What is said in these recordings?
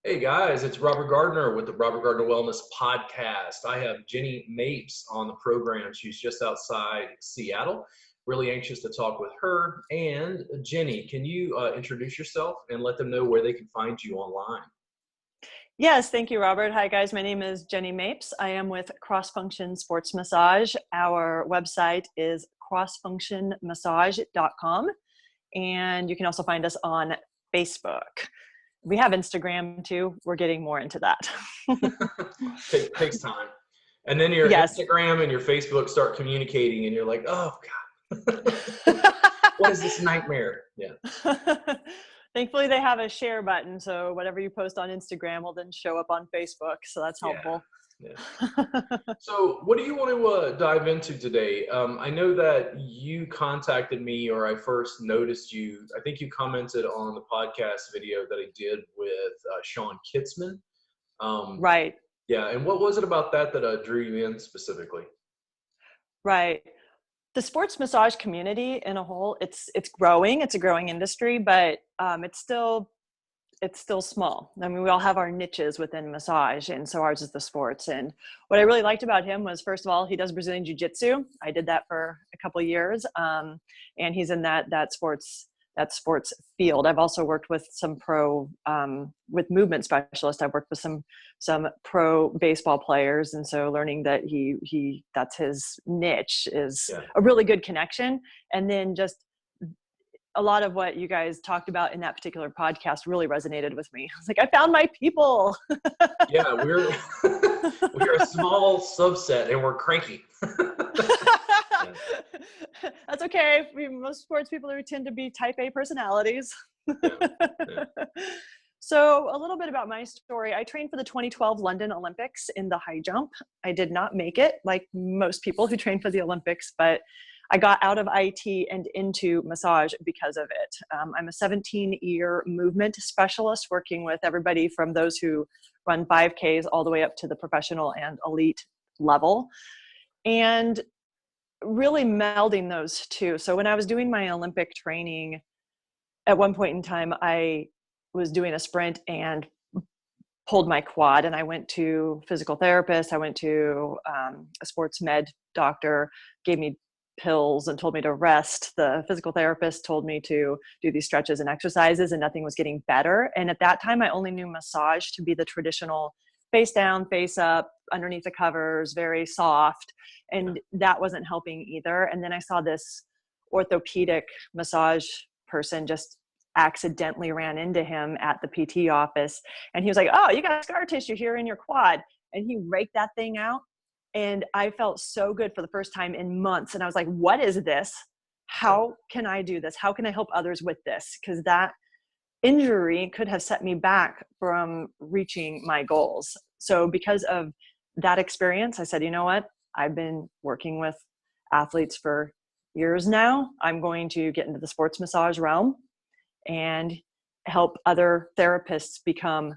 Hey guys, it's Robert Gardner with the Robert Gardner Wellness Podcast. I have Jenny Mapes on the program. She's just outside Seattle. Really anxious to talk with her. And Jenny, can you introduce yourself and let them know where they can find you online? Yes, thank you, Robert. Hi, guys. My name is Jenny Mapes. I am with Cross Function Sports Massage. Our website is crossfunctionmassage.com. And you can also find us on Facebook. We have Instagram too. We're getting more into that. Takes time. And then your Yes. Instagram and your Facebook start communicating and you're like, oh God, what is this nightmare? Yeah. Thankfully, they have a share button. So whatever you post on Instagram will then show up on Facebook. So that's helpful. Yeah. So what do you want to dive into today? I know that you contacted me, or I first noticed you. I think you commented on the podcast video that I did with Sean Kitzman. Right. Yeah. And what was it about that drew you in specifically? Right. The sports massage community in a whole, it's growing. It's a growing industry, but it's still small. I mean, we all have our niches within massage, and so ours is the sports. And what I really liked about him was, first of all, he does Brazilian Jiu-Jitsu. I did that for a couple of years, and he's in that sports field. I've also worked with some pro with movement specialists. I've worked with some pro baseball players, and so learning that he that's his niche is a really good connection. And then just a lot of what you guys talked about in that particular podcast really resonated with me. I was like, I found my people. Yeah, we're a small subset and we're cranky. That's okay. Most sports people tend to be type A personalities. Yeah. So a little bit about my story. I trained for the 2012 London Olympics in the high jump. I did not make it like most people who train for the Olympics, but I got out of IT and into massage because of it. I'm a 17-year movement specialist working with everybody from those who run 5Ks all the way up to the professional and elite level. And really melding those two. So when I was doing my Olympic training, at one point in time, I was doing a sprint and pulled my quad, and I went to physical therapist. I went to a sports med doctor, gave me pills and told me to rest. The physical therapist told me to do these stretches and exercises, and nothing was getting better. And at that time, I only knew massage to be the traditional face down, face up, underneath the covers, very soft. And that wasn't helping either. And then I saw this orthopedic massage person, just accidentally ran into him at the PT office. And he was like, oh, you got scar tissue here in your quad. And he raked that thing out. And I felt so good for the first time in months. And I was like, what is this? How can I do this? How can I help others with this? Because that injury could have set me back from reaching my goals. So because of that experience, I said, you know what? I've been working with athletes for years now. I'm going to get into the sports massage realm and help other therapists become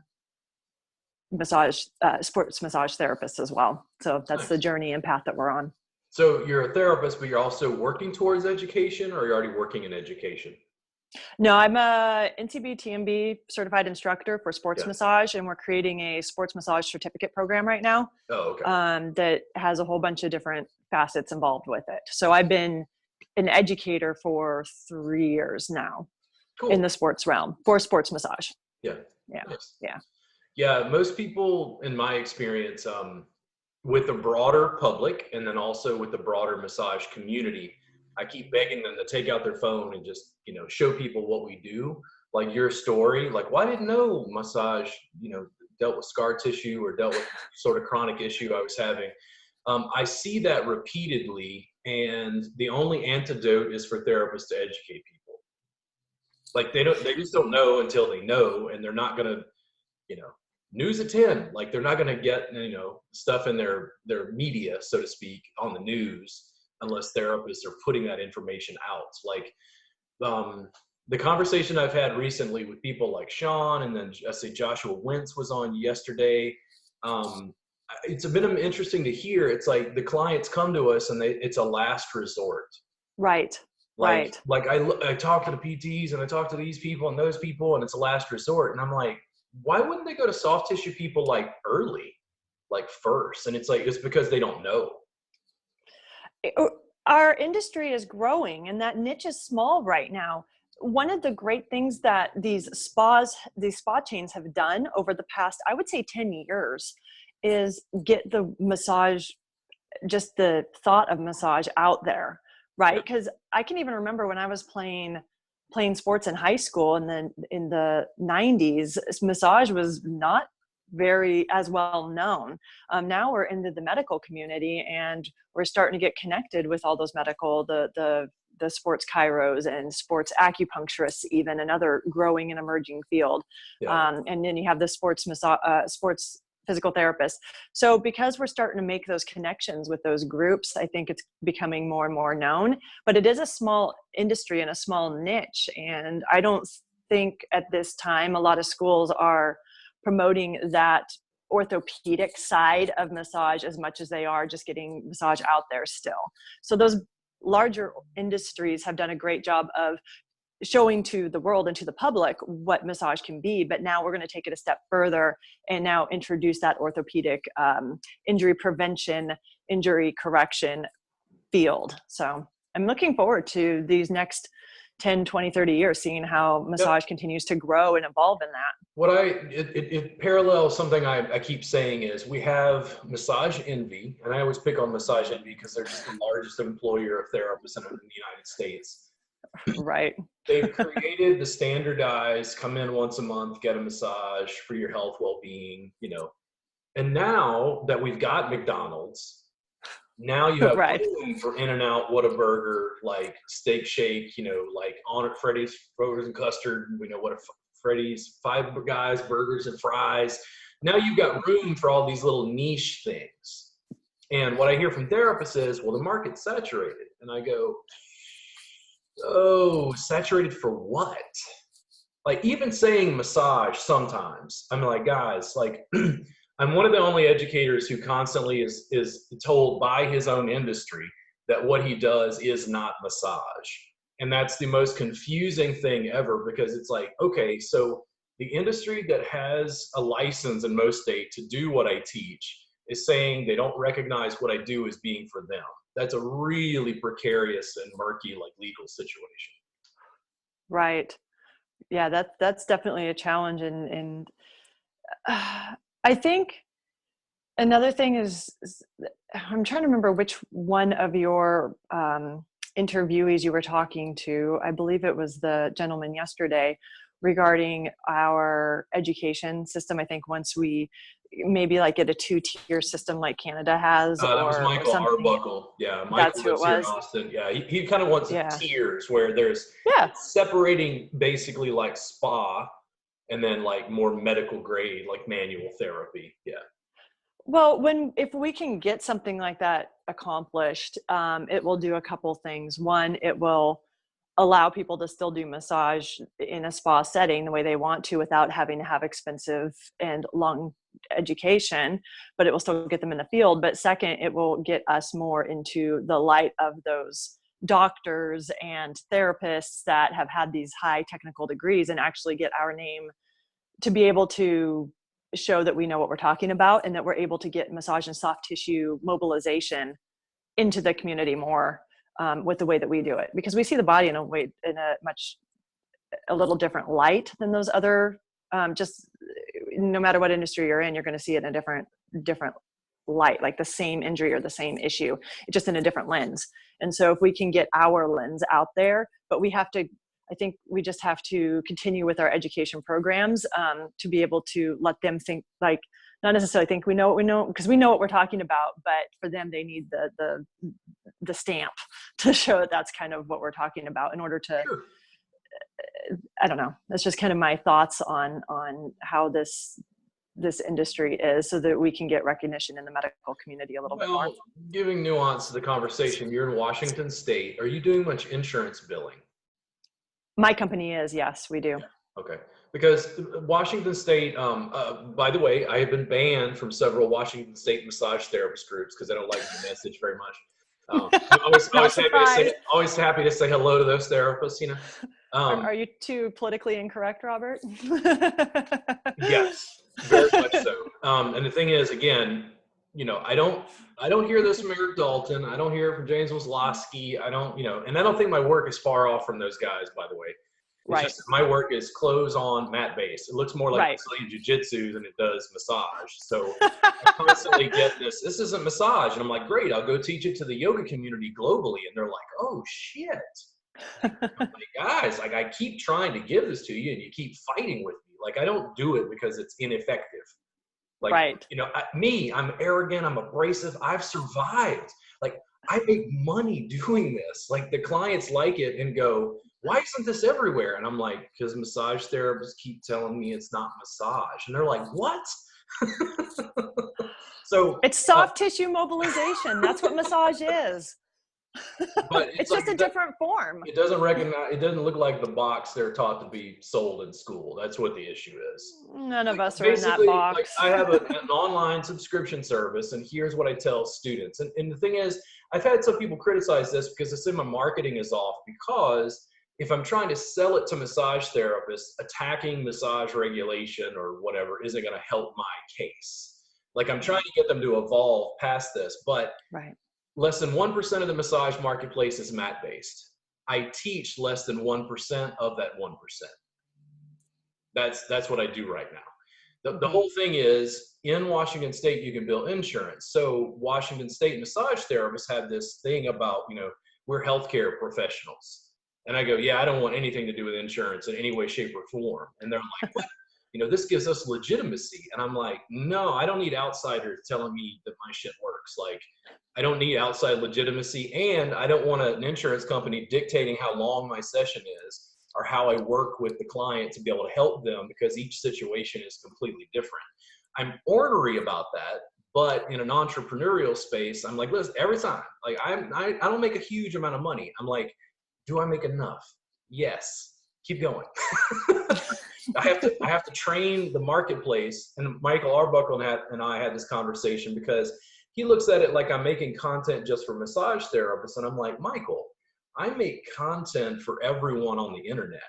sports massage therapists as well. So that's the journey and path that we're on. So you're a therapist, but you're also working towards education, or you're already working in education? No, I'm a NCB TMB certified instructor for sports massage, and we're creating a sports massage certificate program right now. Oh, okay. That has a whole bunch of different facets involved with it. So I've been an educator for 3 years now. Cool. In the sports realm for sports massage. Yeah. Nice. Yeah. Yeah. Most people, in my experience, with the broader public and then also with the broader massage community, I keep begging them to take out their phone and just, show people what we do. Like your story, like, well, I didn't know massage, dealt with scar tissue or dealt with sort of chronic issue I was having. I see that repeatedly, and the only antidote is for therapists to educate people. Like they just don't know until they know, and they're not gonna, news at 10. Like they're not gonna get, stuff in their media, so to speak, on the news unless therapists are putting that information out. Like the conversation I've had recently with people like Sean, and then I say Joshua Wentz was on yesterday. It's been interesting to hear. It's like the clients come to us and it's a last resort. Right. Like I talk to the PTs and I talk to these people and those people, and it's a last resort. And I'm like, why wouldn't they go to soft tissue people like early, like first? And it's like, it's because they don't know. Our industry is growing and that niche is small right now. One of the great things that these spa chains have done over the past, I would say 10 years, is get the massage, just the thought of massage out there, right? Because I can even remember when I was playing sports in high school, and then in the 90s, massage was not very as well known. Now we're into the medical community and we're starting to get connected with all those medical, the sports chiros and sports acupuncturists, even another growing and emerging field. Yeah. And then you have the sports physical therapists. So because we're starting to make those connections with those groups, I think it's becoming more and more known, but it is a small industry and a small niche. And I don't think at this time, a lot of schools are promoting that orthopedic side of massage as much as they are just getting massage out there still. So those larger industries have done a great job of showing to the world and to the public what massage can be, but now we're going to take it a step further and now introduce that orthopedic injury prevention, injury correction field. So I'm looking forward to these next 10, 20, 30 years, seeing how massage continues to grow and evolve in that. It parallels something I keep saying is we have massage envy, and I always pick on massage envy because they're just the largest employer of therapists in the United States. Right. They've created the standardized, come in once a month, get a massage for your health, well-being, and now that we've got McDonald's, now you have right. room for In-N-Out, Whataburger, like Steak Shake, like on at Freddy's Burgers and Custard, Freddy's, Five Guys, Burgers and Fries. Now you've got room for all these little niche things. And what I hear from therapists is, well, the market's saturated. And I go, oh, saturated for what? Like even saying massage sometimes, I'm like, guys, like I'm one of the only educators who constantly is told by his own industry that what he does is not massage. And that's the most confusing thing ever, because it's like, okay, so the industry that has a license in most states to do what I teach is saying they don't recognize what I do as being for them. That's a really precarious and murky, like, legal situation. Right. Yeah, that's definitely a challenge. And I think another thing is I'm trying to remember which one of your interviewees you were talking to. I believe it was the gentleman yesterday, regarding our education system. I think once we maybe like get a 2-tier system like Canada has, that was or Michael something. Arbuckle. Yeah, Michael That's who it lives here in was. Austin. Yeah, he kind of wants tiers where there's separating basically like spa and then like more medical grade, like manual therapy. Yeah. Well, if we can get something like that accomplished, it will do a couple things. One, it will allow people to still do massage in a spa setting the way they want to without having to have expensive and long education, but it will still get them in the field. But second, it will get us more into the light of those doctors and therapists that have had these high technical degrees, and actually get our name to be able to show that we know what we're talking about, and that we're able to get massage and soft tissue mobilization into the community more with the way that we do it, because we see the body in a little different light than those other, just no matter what industry you're in, you're going to see it in a different light, like the same injury or the same issue, just in a different lens. And so if we can get our lens out there, but I think we just have to continue with our education programs to be able to let them think, like, not necessarily think we know what we know, because we know what we're talking about, but for them, they need the stamp to show that that's kind of what we're talking about in order to, I don't know. That's just kind of my thoughts on how this industry is, so that we can get recognition in the medical community a little bit more. Giving nuance to the conversation, you're in Washington State. Are you doing much insurance billing? My company is, yes, we do. Yeah. Okay. Because Washington State, by the way, I have been banned from several Washington State massage therapist groups because I don't like the message very much. Always happy to say hello to those therapists, Are you too politically incorrect, Robert? Yeah. and the thing is, again, I don't hear this from Eric Dalton. I don't hear it from James Wisloski. I don't, and I don't think my work is far off from those guys, by the way. It's Right. just that my work is clothes on, mat based. It looks more like Right. Brazilian jiu-jitsu than it does massage. So I constantly get this isn't massage. And I'm like, great, I'll go teach it to the yoga community globally. And they're like, oh shit. I'm like, guys, like I keep trying to give this to you and you keep fighting with me. Like I don't do it because it's ineffective. Like, Right. I'm arrogant, I'm abrasive, I've survived. Like I make money doing this. Like the clients like it and go, why isn't this everywhere? And I'm like, because massage therapists keep telling me it's not massage. And they're like, what? So it's soft tissue mobilization. That's what massage is. But it's just a different form. It doesn't look like the box they're taught to be sold in school. That's what the issue is. None of us are in that box. Like I have an online subscription service, and here's what I tell students. And the thing is, I've had some people criticize this because they say my marketing is off, because if I'm trying to sell it to massage therapists, attacking massage regulation or whatever isn't going to help my case. Like I'm trying to get them to evolve past this, but right. Less than 1% of the massage marketplace is mat-based. I teach less than 1% of that 1%. That's what I do right now. The whole thing is, in Washington State, you can bill insurance. So Washington State massage therapists have this thing about, we're healthcare professionals. And I go, yeah, I don't want anything to do with insurance in any way, shape, or form. And they're like, what? This gives us legitimacy. And I'm like, no, I don't need outsiders telling me that my shit works. Like, I don't need outside legitimacy, and I don't want an insurance company dictating how long my session is or how I work with the client to be able to help them, because each situation is completely different. I'm ornery about that, but in an entrepreneurial space, I'm like, listen, every time, like I don't make a huge amount of money. I'm like, do I make enough? Yes. Keep going. I have to train the marketplace. And Michael Arbuckle and I had this conversation, because he looks at it like I'm making content just for massage therapists. And I'm like, Michael, I make content for everyone on the internet.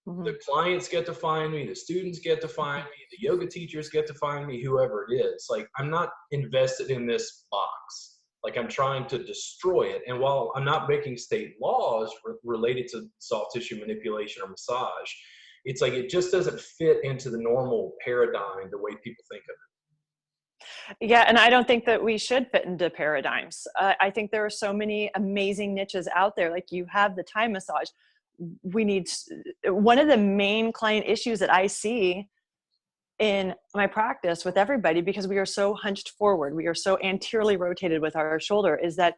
Mm-hmm. The clients get to find me, the students get to find me, the yoga teachers get to find me, whoever it is. Like, I'm not invested in this box. Like, I'm trying to destroy it. And while I'm not breaking state laws related to soft tissue manipulation or massage, it's like it just doesn't fit into the normal paradigm the way people think of it. Yeah, and I don't think that we should fit into paradigms. I think there are so many amazing niches out there. Like, you have the Thai massage. One of the main client issues that I see in my practice with everybody, because we are so hunched forward, we are so anteriorly rotated with our shoulder, is that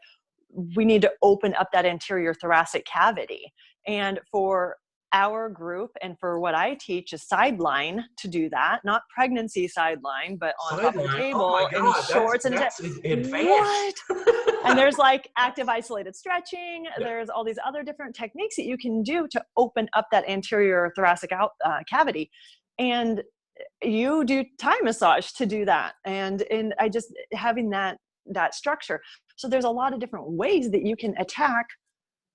we need to open up that anterior thoracic cavity. And for our group, and for what I teach, is sideline to do that, not pregnancy sideline, but on top of the table in shorts and that's advanced. What? And there's like active isolated stretching. Yeah. There's all these other different techniques that you can do to open up that anterior thoracic cavity. And you do Thai massage to do that. And I just having that structure. So there's a lot of different ways that you can attack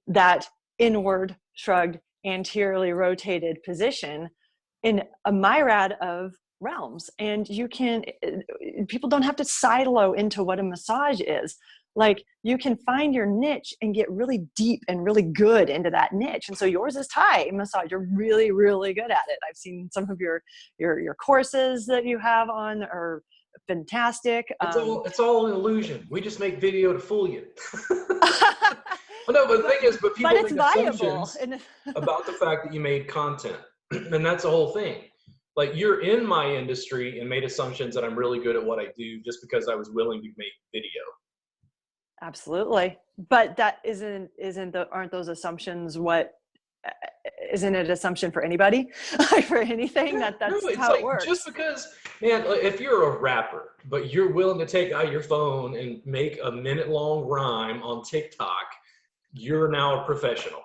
that inward shrugged, anteriorly rotated position in a myriad of realms. And people don't have to silo into what a massage is. Like, you can find your niche and get really deep and really good into that niche. And so yours is Thai massage. You're really, really good at it. I've seen some of your courses that you have on are fantastic. It's all an illusion. We just make video to fool you. Well, no, but the thing is, people make assumptions about the fact that you made content. And that's the whole thing. Like, you're in my industry and made assumptions that I'm really good at what I do just because I was willing to make video. Absolutely. But that aren't those assumptions isn't it an assumption for anybody? For anything? That's how it works. Just because, man, if you're a rapper, but you're willing to take out your phone and make a minute-long rhyme on TikTok, you're now a professional.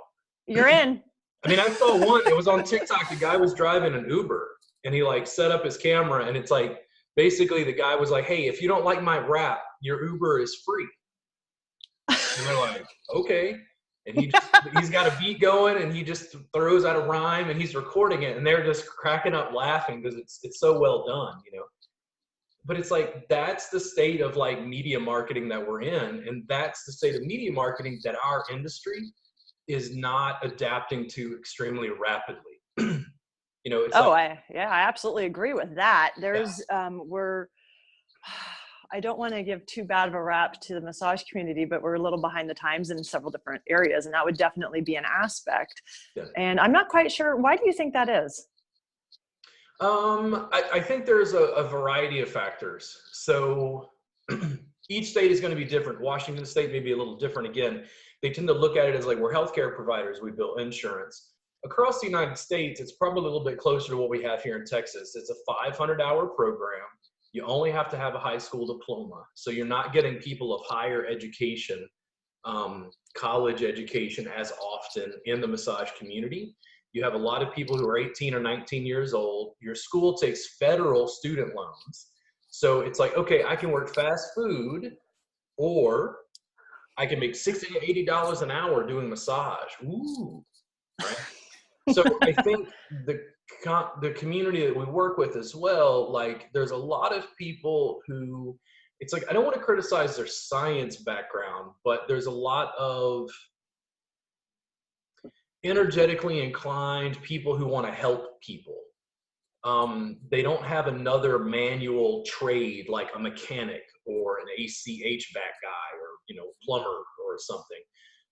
You're in. I mean, I saw one, it was on TikTok, the guy was driving an Uber and he like set up his camera, and it's like, basically the guy was like, hey, if you don't like my rap, your Uber is free. And they're like, okay. And he's got a beat going and he just throws out a rhyme and he's recording it, and they're just cracking up laughing because it's so well done, but it's like, that's the state of like media marketing that we're in. And that's the state of media marketing that our industry is not adapting to extremely rapidly. It's Oh, like, I absolutely agree with that. yeah, There's I don't want to give too bad of a rap to the massage community, but we're a little behind the times in several different areas, and that would definitely be an aspect. yeah. And I'm not quite sure, why do you think that is? I think there's a variety of factors. So each state is going to be different. Washington State may be a little different again. They tend to look at it as like, we're healthcare providers, we bill insurance. Across the United States, it's probably a little bit closer to what we have here in Texas. It's a 500-hour program. You only have to have a high school diploma. So you're not getting people of higher education, college education as often in the massage community. You have a lot of people who are 18 or 19 years old. Your school takes federal student loans. So it's like, okay, I can work fast food, or I can make $60 to $80 an hour doing massage. Ooh, right? So I think the community that we work with as well, like there's a lot of people who, it's like, I don't want to criticize their science background, but there's a lot of energetically inclined people who want to help people. They don't have another manual trade like a mechanic or an ACH back guy, or plumber or something.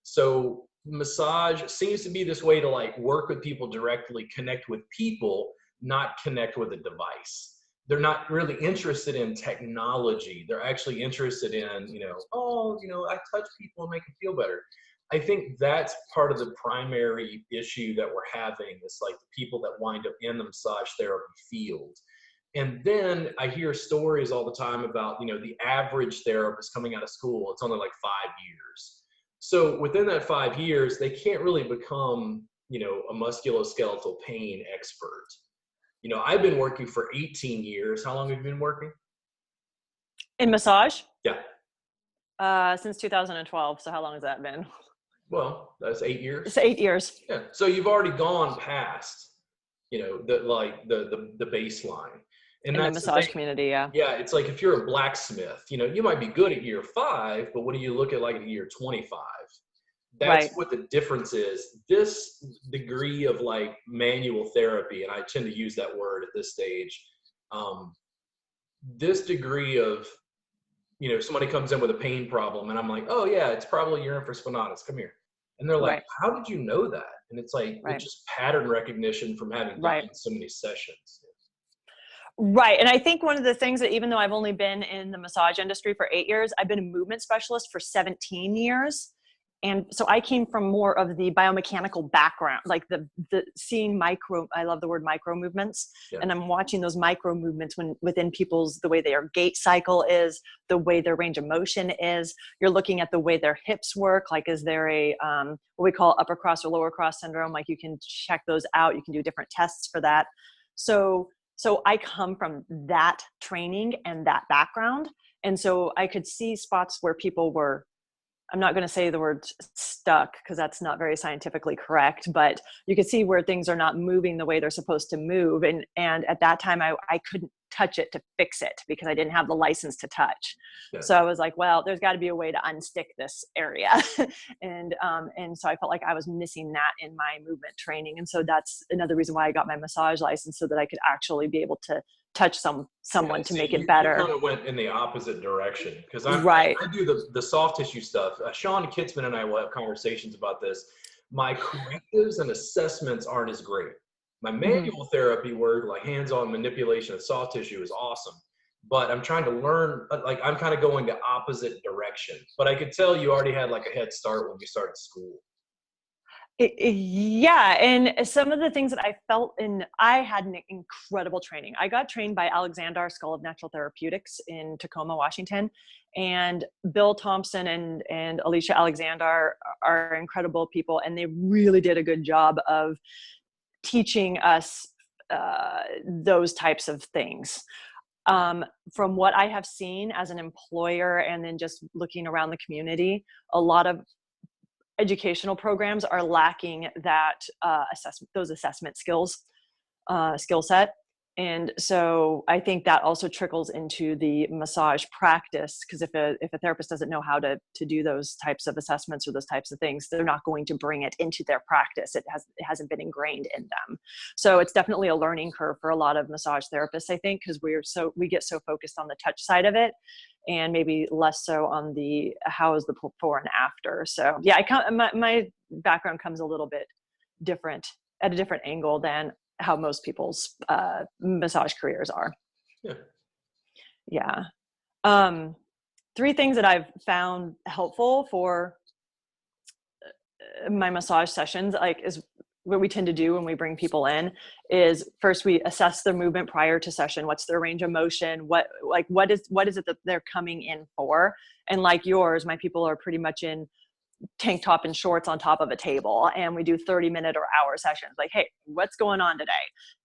So massage seems to be this way to like work with people directly, connect with people, not connect with a device. They're not really interested in technology. They're actually interested in, I touch people and make them feel better. I think that's part of the primary issue that we're having, is like the people that wind up in the massage therapy field. And then I hear stories all the time about, the average therapist coming out of school, it's only like 5 years. So within that 5 years, they can't really become, a musculoskeletal pain expert. I've been working for 18 years. How long have you been working? In massage? Yeah. Since 2012. So how long has that been? Well, that's 8 years. It's 8 years. Yeah. So you've already gone past, the baseline. And In the that's the massage thing. community, yeah. Yeah, it's like if you're a blacksmith, you might be good at year 5, but what do you look at like at year 25? That's Right. what the difference is. This degree of like manual therapy, and I tend to use that word at this stage, this degree of, somebody comes in with a pain problem and I'm like, oh yeah, it's probably your infraspinatus, come here. And they're like, Right. how did you know that? And it's like, Right. it's just pattern recognition from having Right. done so many sessions. Right. And I think one of the things that, even though I've only been in the massage industry for 8 years, I've been a movement specialist for 17 years. And so I came from more of the biomechanical background, like the seeing micro, I love the word micro movements. Yeah. And I'm watching those micro movements within people's, the way their gait cycle is, the way their range of motion is. You're looking at the way their hips work. Like, is there a, what we call upper cross or lower cross syndrome? Like, you can check those out. You can do different tests for that. So I come from that training and that background. And so I could see spots where people were, I'm not going to say the word stuck because that's not very scientifically correct, but you could see where things are not moving the way they're supposed to move. And at that time I couldn't touch it to fix it because I didn't have the license to touch. Yeah. So I was like, well, there's got to be a way to unstick this area. and so I felt like I was missing that in my movement training. And so that's another reason why I got my massage license, so that I could actually be able to touch someone to make it better. You kind of went in the opposite direction, because I do the soft tissue stuff. Sean Kitzman and I will have conversations about this. My correctives and assessments aren't as great. My manual therapy work, like hands-on manipulation of soft tissue, is awesome. But I'm trying to learn, like I'm kind of going the opposite direction. But I could tell you already had like a head start when you started school. Yeah. And some of the things that I felt I had an incredible training. I got trained by Alexander School of Natural Therapeutics in Tacoma, Washington. And Bill Thompson and Alicia Alexander are incredible people. And they really did a good job of teaching us those types of things. From what I have seen as an employer, and then just looking around the community, a lot of educational programs are lacking that those assessment skill set. And so I think that also trickles into the massage practice, because if a therapist doesn't know how to do those types of assessments or those types of things, they're not going to bring it into their practice. It hasn't been ingrained in them. So it's definitely a learning curve for a lot of massage therapists, I think, because we get so focused on the touch side of it, and maybe less so on the how is the before and after. So yeah, my background comes a little bit different, at a different angle than how most people's massage careers are. Yeah. Yeah. 3 things that I've found helpful for my massage sessions, like, is what we tend to do when we bring people in is first we assess their movement prior to session. What's their range of motion? What is it that they're coming in for? And like yours, my people are pretty much in tank top and shorts on top of a table, and we do 30-minute or hour sessions. Like, hey, what's going on today?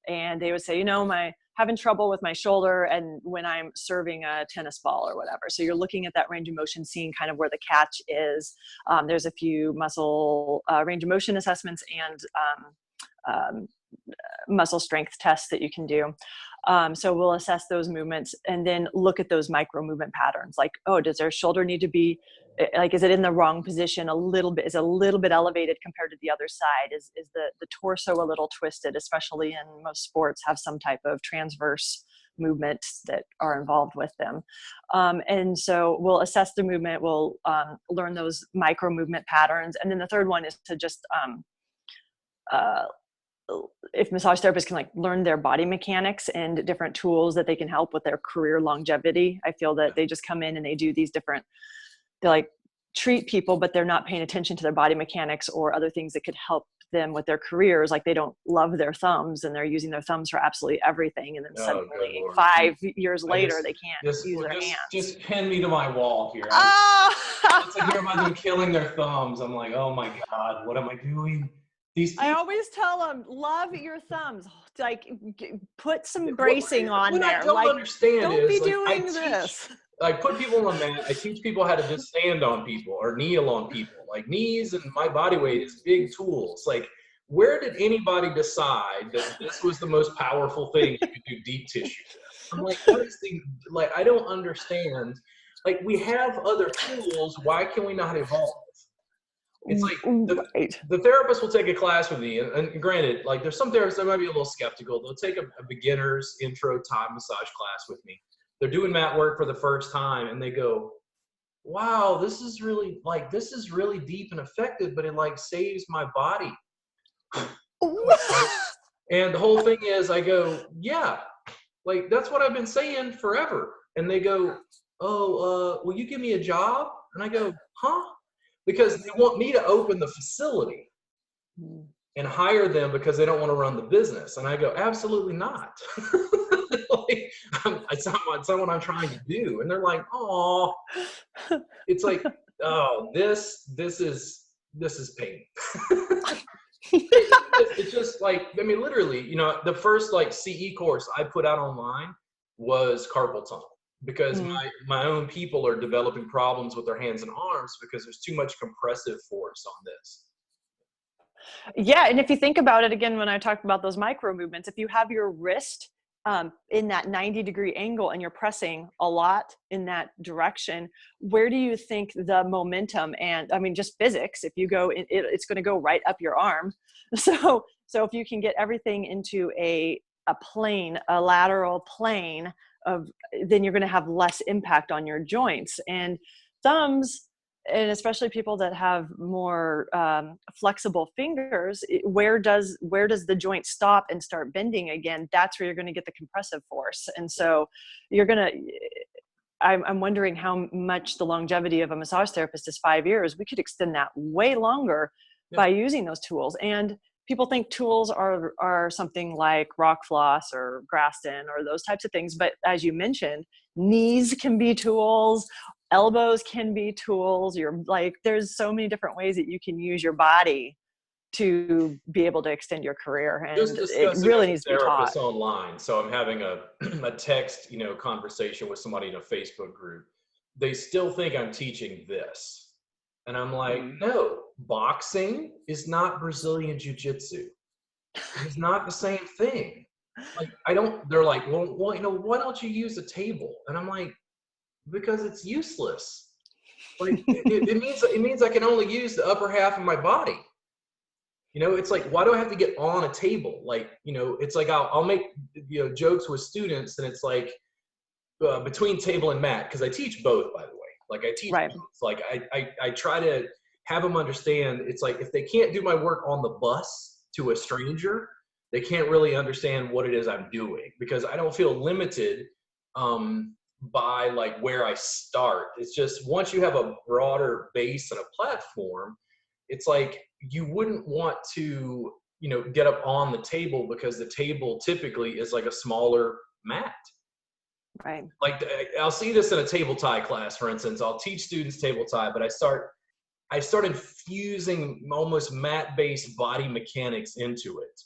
And they would say, my having trouble with my shoulder and when I'm serving a tennis ball or whatever. So you're looking at that range of motion, seeing kind of where the catch is. There's a few muscle range of motion assessments and muscle strength tests that you can do. So we'll assess those movements and then look at those micro movement patterns. Like, oh, does their shoulder need to be, like, is it in the wrong position a little bit? Is it a little bit elevated compared to the other side? Is the torso a little twisted, especially in most sports have some type of transverse movements that are involved with them. And so we'll assess the movement. We'll learn those micro movement patterns. And then the third one is to just, if massage therapists can like learn their body mechanics and different tools that they can help with their career longevity. I feel that they just come in and they do these different, they like treat people, but they're not paying attention to their body mechanics or other things that could help them with their careers. Like they don't love their thumbs and they're using their thumbs for absolutely everything. And then suddenly 5 years later, they can't use their hands. Just pin me to my wall here. It's like, hear about them killing their thumbs. I'm like, oh my God, what am I doing? I always tell them, love your thumbs. Like, put some bracing on there. What I don't understand don't is, be doing this. I put people on the mat. I teach people how to just stand on people or kneel on people. Like, knees and my body weight is big tools. Like, where did anybody decide that this was the most powerful thing you could do deep tissue? I'm like, I don't understand. Like, we have other tools. Why can we not evolve? It's like the therapist will take a class with me, and granted, like there's some therapists that might be a little skeptical. They'll take a beginner's intro Thai massage class with me. They're doing mat work for the first time, and they go, "Wow, this is really deep and effective, but it like saves my body." And the whole thing is, I go, "Yeah, like that's what I've been saying forever." And they go, "Oh, will you give me a job?" And I go, "Huh?" Because they want me to open the facility and hire them because they don't want to run the business. And I go, absolutely not. Like, it's not what I'm trying to do. And they're like, oh, it's like, oh, this is pain. It's just like, I mean, literally, the first like CE course I put out online was carpal tunnel. Because my own people are developing problems with their hands and arms because there's too much compressive force on this. Yeah. And if you think about it again, when I talked about those micro movements, if you have your wrist in that 90-degree angle and you're pressing a lot in that direction, where do you think the momentum and, I mean, just physics, if you go, it's going to go right up your arm. So if you can get everything into a plane, a lateral plane, then you're going to have less impact on your joints. And thumbs, and especially people that have more flexible fingers, where does the joint stop and start bending again? That's where you're going to get the compressive force. And so I'm wondering how much the longevity of a massage therapist is 5 years. We could extend that way longer by using those tools. And people think tools are something like rock floss or Graston or those types of things. But as you mentioned, knees can be tools, elbows can be tools. There's so many different ways that you can use your body to be able to extend your career. And it really needs to be taught online. So I'm having a text, conversation with somebody in a Facebook group. They still think I'm teaching this. And I'm like, no, boxing is not Brazilian jiu-jitsu. It's not the same thing. Like, I don't, they're like, well, why don't you use a table? And I'm like, because it's useless. Like, it means I can only use the upper half of my body. It's like, why do I have to get on a table? Like, it's like I'll make, jokes with students, and it's like, between table and mat, because I teach both, by the way. Like, I teach Right. both. Like, I try to have them understand, it's like, if they can't do my work on the bus to a stranger, they can't really understand what it is I'm doing, because I don't feel limited by like where I start. It's just, once you have a broader base and a platform, it's like, you wouldn't want to, get up on the table, because the table typically is like a smaller mat. Right. Like, I'll see this in a table tie class, for instance. I'll teach students table tie, but I started fusing almost mat-based body mechanics into it.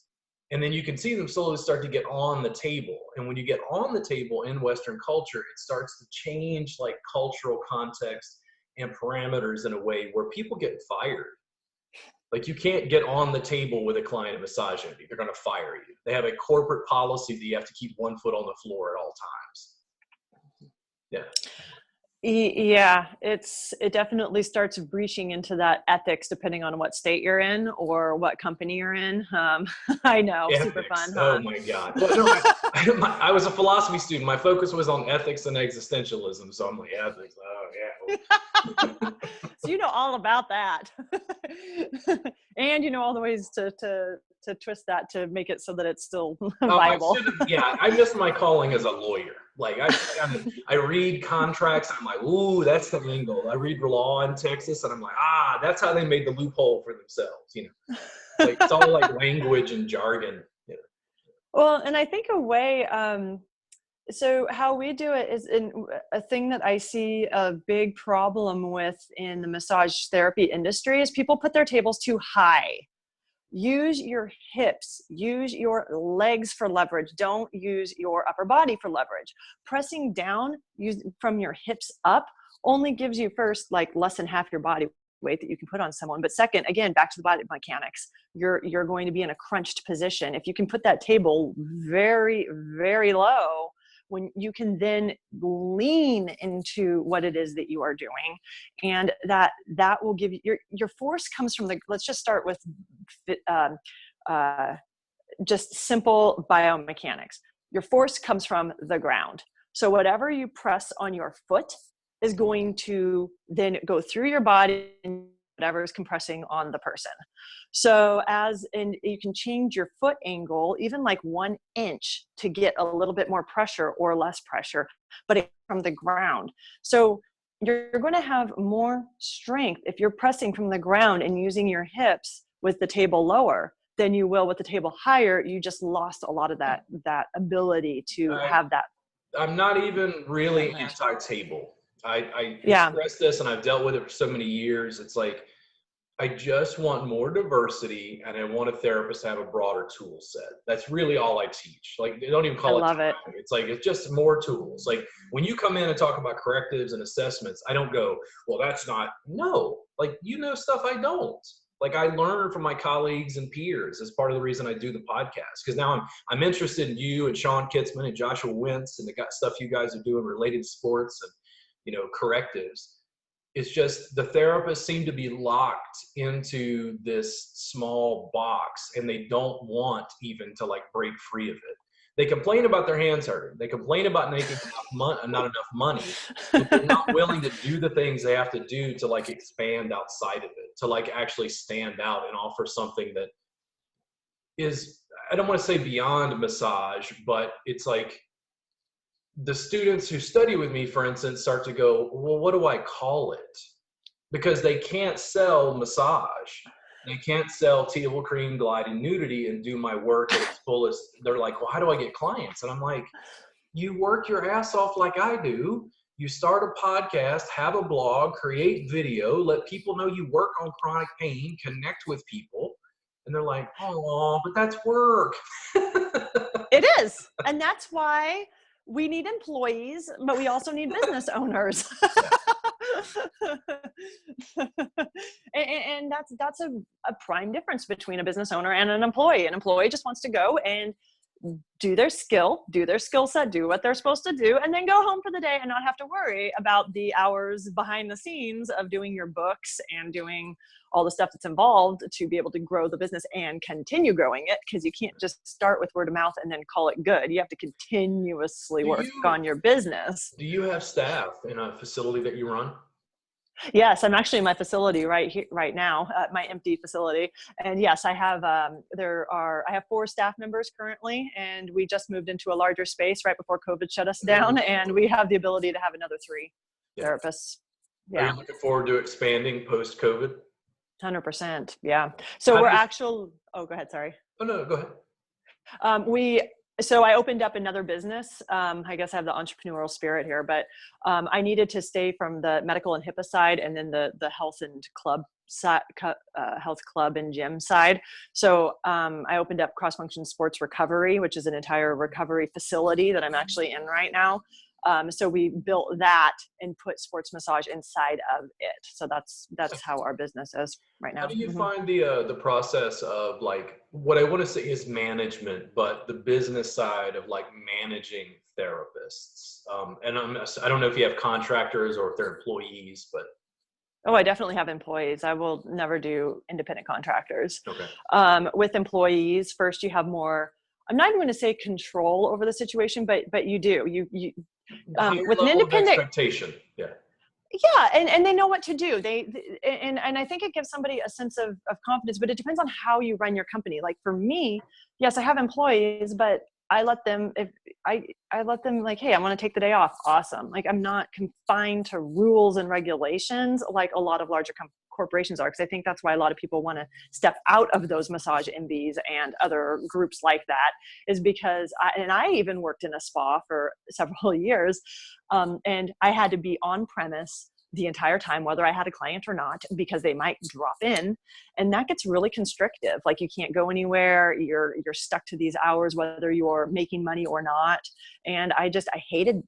And then you can see them slowly start to get on the table. And when you get on the table in Western culture, it starts to change like cultural context and parameters in a way where people get fired. Like, you can't get on the table with a client at Massage Envy. They're going to fire you. They have a corporate policy that you have to keep one foot on the floor at all times. Yeah. Yeah, it definitely starts breaching into that ethics, depending on what state you're in or what company you're in. I know, Ethics. super fun, huh? Oh my God. Well, no, I was a philosophy student. My focus was on ethics and existentialism. So I'm like, ethics. Oh yeah. So you know all about that. And you know all the ways to twist that to make it so that it's still viable. I missed my calling as a lawyer. Like, I read contracts. I'm like, ooh, that's the angle. I read law in Texas, and I'm like, that's how they made the loophole for themselves. Like, it's all like language and jargon. Well, and I think a way, so how we do it is a thing that I see a big problem with in the massage therapy industry is people put their tables too high. Use your hips, use your legs for leverage. Don't use your upper body for leverage. Pressing down from your hips up only gives you, first, like less than half your body weight that you can put on someone. But second, again, back to the body mechanics, you're going to be in a crunched position. If you can put that table very, very low, when you can then lean into what it is that you are doing, and that will give you your force comes from let's just start with just simple biomechanics. Your force comes from the ground. So whatever you press on your foot is going to then go through your body and whatever is compressing on the person. So and you can change your foot angle, even like 1 inch, to get a little bit more pressure or less pressure, but it's from the ground. So you're going to have more strength if you're pressing from the ground and using your hips with the table lower than you will with the table higher. You just lost a lot of that ability to have that. I'm not even really anti-table. I express this, and I've dealt with it for so many years. It's like, I just want more diversity, and I want a therapist to have a broader tool set. That's really all I teach. Like, they don't even call it. I love it. It's like, it's just more tools. Like, when you come in and talk about correctives and assessments, I don't go, well, that's not, no. Like, stuff I don't. Like, I learn from my colleagues and peers as part of the reason I do the podcast. Because now I'm interested in you and Sean Kitzman and Joshua Wentz and the stuff you guys are doing related to sports and, correctives. It's just, the therapists seem to be locked into this small box, and they don't want even to like break free of it. They complain about their hands hurting. They complain about making not enough money, but they're not willing to do the things they have to do to like expand outside of it, to like actually stand out and offer something that is, I don't want to say beyond massage, but it's like, the students who study with me, for instance, start to go, well, what do I call it? Because they can't sell massage. They can't sell table cream, glide, and nudity and do my work at its fullest. They're like, well, how do I get clients? And I'm like, you work your ass off like I do. You start a podcast, have a blog, create video, let people know you work on chronic pain, connect with people. And they're like, oh, but that's work. It is. And that's why we need employees, but we also need business owners. And that's a prime difference between a business owner and an employee. An employee just wants to go and do their skill set, do what they're supposed to do, and then go home for the day and not have to worry about the hours behind the scenes of doing your books and doing all the stuff that's involved to be able to grow the business and continue growing it. Because you can't just start with word of mouth and then call it good. You have to continuously work on your business. Do you have staff in a facility that you run? Yes, I'm actually in my facility right now, my empty facility. And yes, I have, I have 4 staff members currently, and we just moved into a larger space right before COVID shut us down. And we have the ability to have another 3 therapists. Yeah. Are you looking forward to expanding post-COVID? 100%. Yeah. So go ahead. Sorry. Oh, no, go ahead. So I opened up another business. I guess I have the entrepreneurial spirit here, but I needed to stay from the medical and HIPAA side, and then the health and club health club and gym side. So I opened up Cross Function Sports Recovery, which is an entire recovery facility that I'm actually in right now. So we built that and put sports massage inside of it. So that's how our business is right now. How do you find the process of, like, what I want to say is management, but the business side of like managing therapists? And I don't know if you have contractors or if they're employees, but. Oh, I definitely have employees. I will never do independent contractors. Okay. With employees, first you have more, I'm not even going to say control over the situation, but you do. You with an independent expectation. Yeah, and they know what to do. And I think it gives somebody a sense of confidence, but it depends on how you run your company. Like for me, yes, I have employees, but I let them, I let them like, hey, I want to take the day off. Awesome. Like I'm not confined to rules and regulations like a lot of larger corporations are. Because I think that's why a lot of people want to step out of those massage MBs and other groups like that, is because I even worked in a spa for several years, and I had to be on premise the entire time, whether I had a client or not, because they might drop in, and that gets really constrictive. Like you can't go anywhere. You're stuck to these hours, whether you're making money or not. And I hated.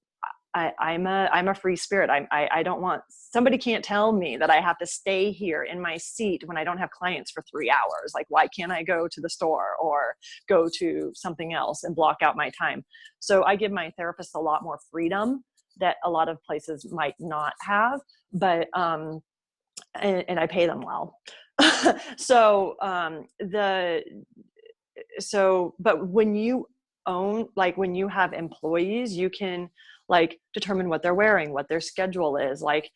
I'm a free spirit. I don't want, somebody can't tell me that I have to stay here in my seat when I don't have clients for 3 hours. Like, why can't I go to the store or go to something else and block out my time? So I give my therapist a lot more freedom that a lot of places might not have, but, and I pay them well. But when you own, like when you have employees, you can like determine what they're wearing, what their schedule is. Like,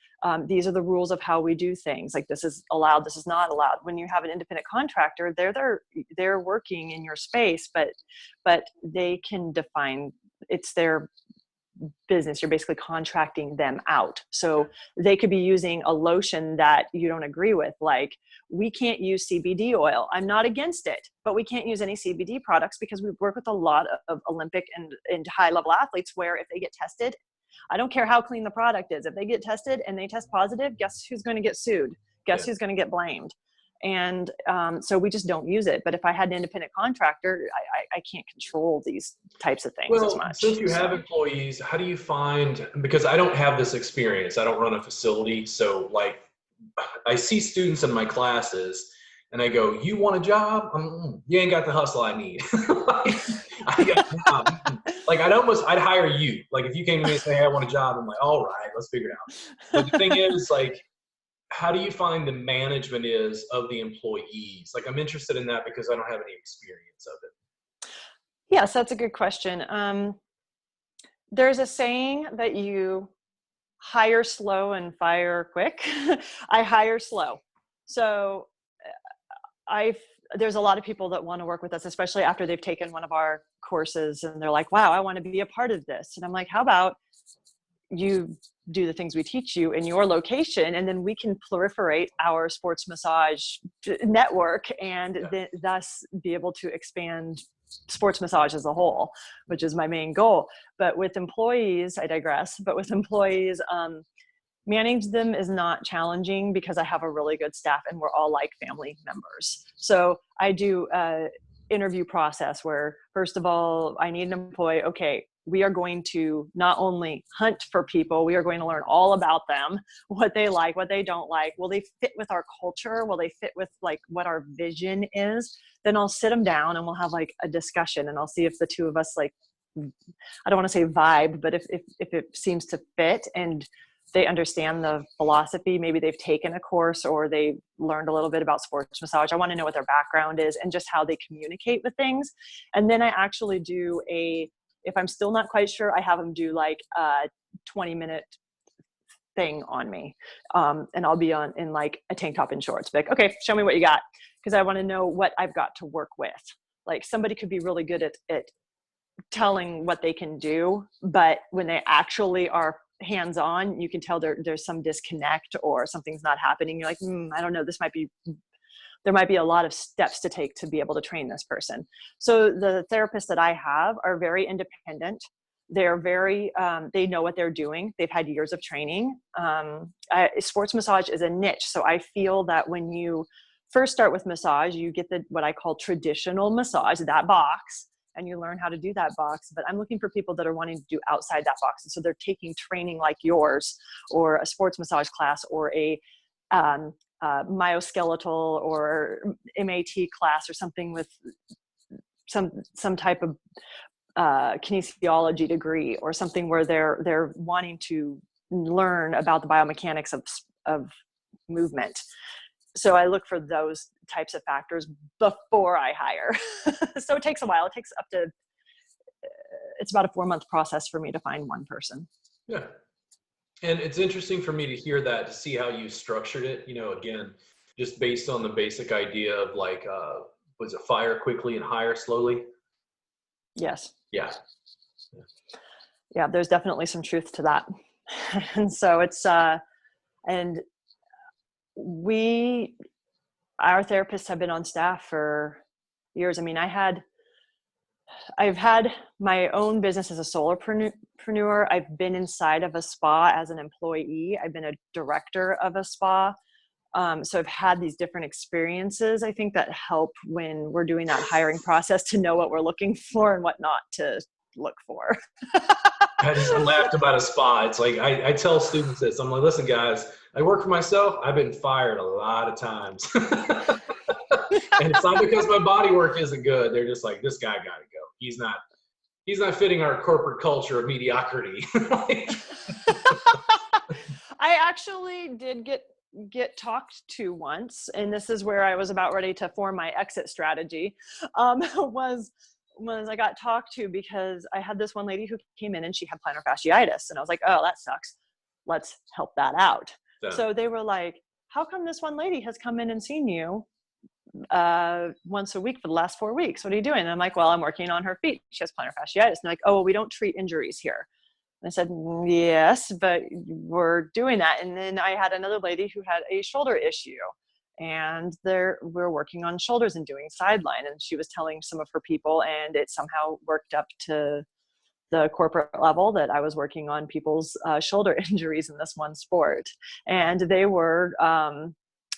these are the rules of how we do things. Like this is allowed, this is not allowed. When you have an independent contractor, they're working in your space, but they can define, it's their business. You're basically contracting them out. So they could be using a lotion that you don't agree with. Like, we can't use CBD oil. I'm not against it, but we can't use any CBD products because we work with a lot of Olympic and high level athletes where if they get tested, I don't care how clean the product is. If they get tested and they test positive, guess who's going to get sued? Guess who's going to get blamed? And so we just don't use it. But if I had an independent contractor, I can't control these types of things as much. Since you have employees, how do you find, because I don't have this experience, I don't run a facility. So like I see students in my classes and I go, you want a job? You ain't got the hustle I need. Like I'd hire you. Like if you came to me and say, hey, I want a job, I'm like, all right, let's figure it out. But the thing is, like, how do you find the management is of the employees? Like, I'm interested in that because I don't have any experience of it. Yes, that's a good question. There's a saying that you hire slow and fire quick. I hire slow. So there's a lot of people that want to work with us, especially after they've taken one of our courses and they're like, wow, I want to be a part of this. And I'm like, how about you do the things we teach you in your location, and then we can proliferate our sports massage network and thus be able to expand sports massage as a whole, which is my main goal. But with employees, I digress, but with employees, manage them is not challenging because I have a really good staff and we're all like family members. So I do a interview process where, first of all, I need an employee. Okay, we are going to not only hunt for people, we are going to learn all about them, what they like, what they don't like. Will they fit with our culture? Will they fit with like what our vision is? Then I'll sit them down and we'll have like a discussion, and I'll see if the two of us, like, I don't want to say vibe, but if it seems to fit and they understand the philosophy, maybe they've taken a course or they learned a little bit about sports massage. I want to know what their background is and just how they communicate with things. And then I actually do if I'm still not quite sure, I have them do like a 20-minute thing on me. And I'll be in like a tank top and shorts. Like, okay, show me what you got. Because I want to know what I've got to work with. Like, somebody could be really good at telling what they can do, but when they actually are hands-on, you can tell there's some disconnect or something's not happening. You're like, I don't know, there might be a lot of steps to take to be able to train this person. So the therapists that I have are very independent. They're very, they know what they're doing. They've had years of training. Sports massage is a niche. So I feel that when you first start with massage, you get what I call traditional massage, that box, and you learn how to do that box. But I'm looking for people that are wanting to do outside that box. And so they're taking training like yours, or a sports massage class, or a myoskeletal or MAT class, or something with some type of kinesiology degree, or something where they're wanting to learn about the biomechanics of movement. So I look for those types of factors before I hire. So it takes a while. It takes it's about a 4-month process for me to find one person. Yeah. And it's interesting for me to hear that, to see how you structured it, again, just based on the basic idea of like, was it fire quickly and hire slowly? Yes. Yeah. Yeah, there's definitely some truth to that. And so it's, and our therapists have been on staff for years. I mean, I've had my own business as a solopreneur. I've been inside of a spa as an employee. I've been a director of a spa. So I've had these different experiences, I think, that help when we're doing that hiring process, to know what we're looking for and what not to look for. I just laughed about a spa. It's like, I tell students this. I'm like, listen, guys, I work for myself. I've been fired a lot of times. And it's not because my body work isn't good. They're just like, this guy got to go. He's not fitting our corporate culture of mediocrity. I actually did get talked to once, and this is where I was about ready to form my exit strategy, was I got talked to because I had this one lady who came in and she had plantar fasciitis, and I was like, oh, that sucks. Let's help that out. Yeah. So they were like, how come this one lady has come in and seen you once a week for the last 4 weeks? What are you doing? And I'm like, well, I'm working on her feet. She has plantar fasciitis. And they're like, oh, well, we don't treat injuries here. And I said, yes, but we're doing that. And then I had another lady who had a shoulder issue, and we're working on shoulders and doing sideline. And she was telling some of her people, and it somehow worked up to the corporate level that I was working on people's shoulder injuries in this one sport. And they were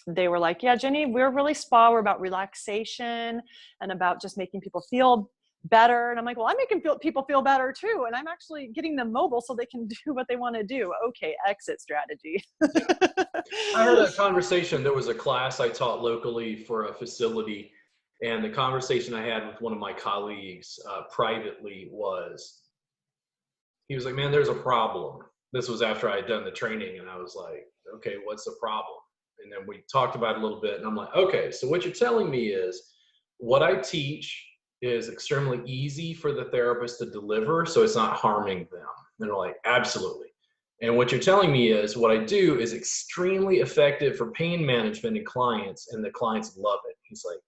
like, yeah, Jenny, we're really spa. We're about relaxation and about just making people feel better. And I'm like, well, I'm making people feel better too. And I'm actually getting them mobile so they can do what they want to do. Okay, exit strategy. I had a conversation. There was a class I taught locally for a facility. And the conversation I had with one of my colleagues privately was, he was like, man, there's a problem. This was after I had done the training. And I was like, okay, what's the problem? And then we talked about it a little bit. And I'm like, okay, so what you're telling me is what I teach is extremely easy for the therapist to deliver, so it's not harming them. And they're like, absolutely. And what you're telling me is what I do is extremely effective for pain management in clients, and the clients love it. He's like,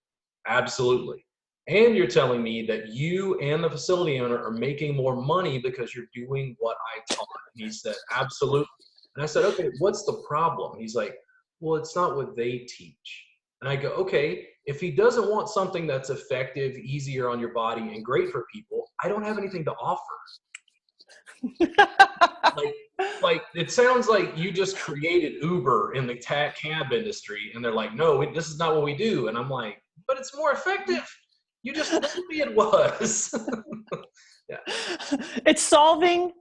absolutely. And you're telling me that you and the facility owner are making more money because you're doing what I taught. And he said, absolutely. And I said, okay, what's the problem? He's like, well, it's not what they teach. And I go, okay, if he doesn't want something that's effective, easier on your body, and great for people, I don't have anything to offer. like it sounds like you just created Uber in the cab industry, and they're like, no, this is not what we do. And I'm like, but it's more effective. You just told me it was. Yeah. It's solving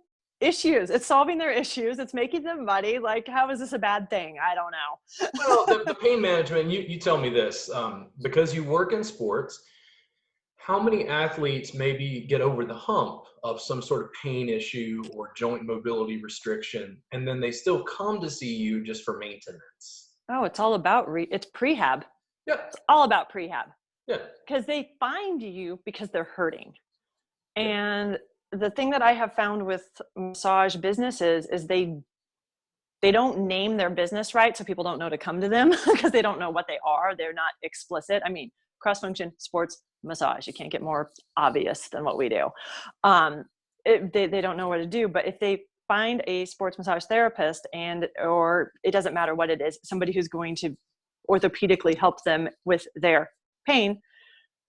issues. It's solving their issues. It's making them money. Like, how is this a bad thing? I don't know. Well, the pain management, you tell me this, because you work in sports, how many athletes maybe get over the hump of some sort of pain issue or joint mobility restriction, and then they still come to see you just for maintenance? Oh, it's all about it's prehab. Yeah. It's all about prehab. Yeah. Because they find you because they're hurting. Yeah. And the thing that I have found with massage businesses is they don't name their business right, so people don't know to come to them because they don't know what they are. They're not explicit. I mean, cross-function sports massage. You can't get more obvious than what we do. They don't know what to do, but if they find a sports massage therapist or it doesn't matter what it is, somebody who's going to orthopedically help them with their pain,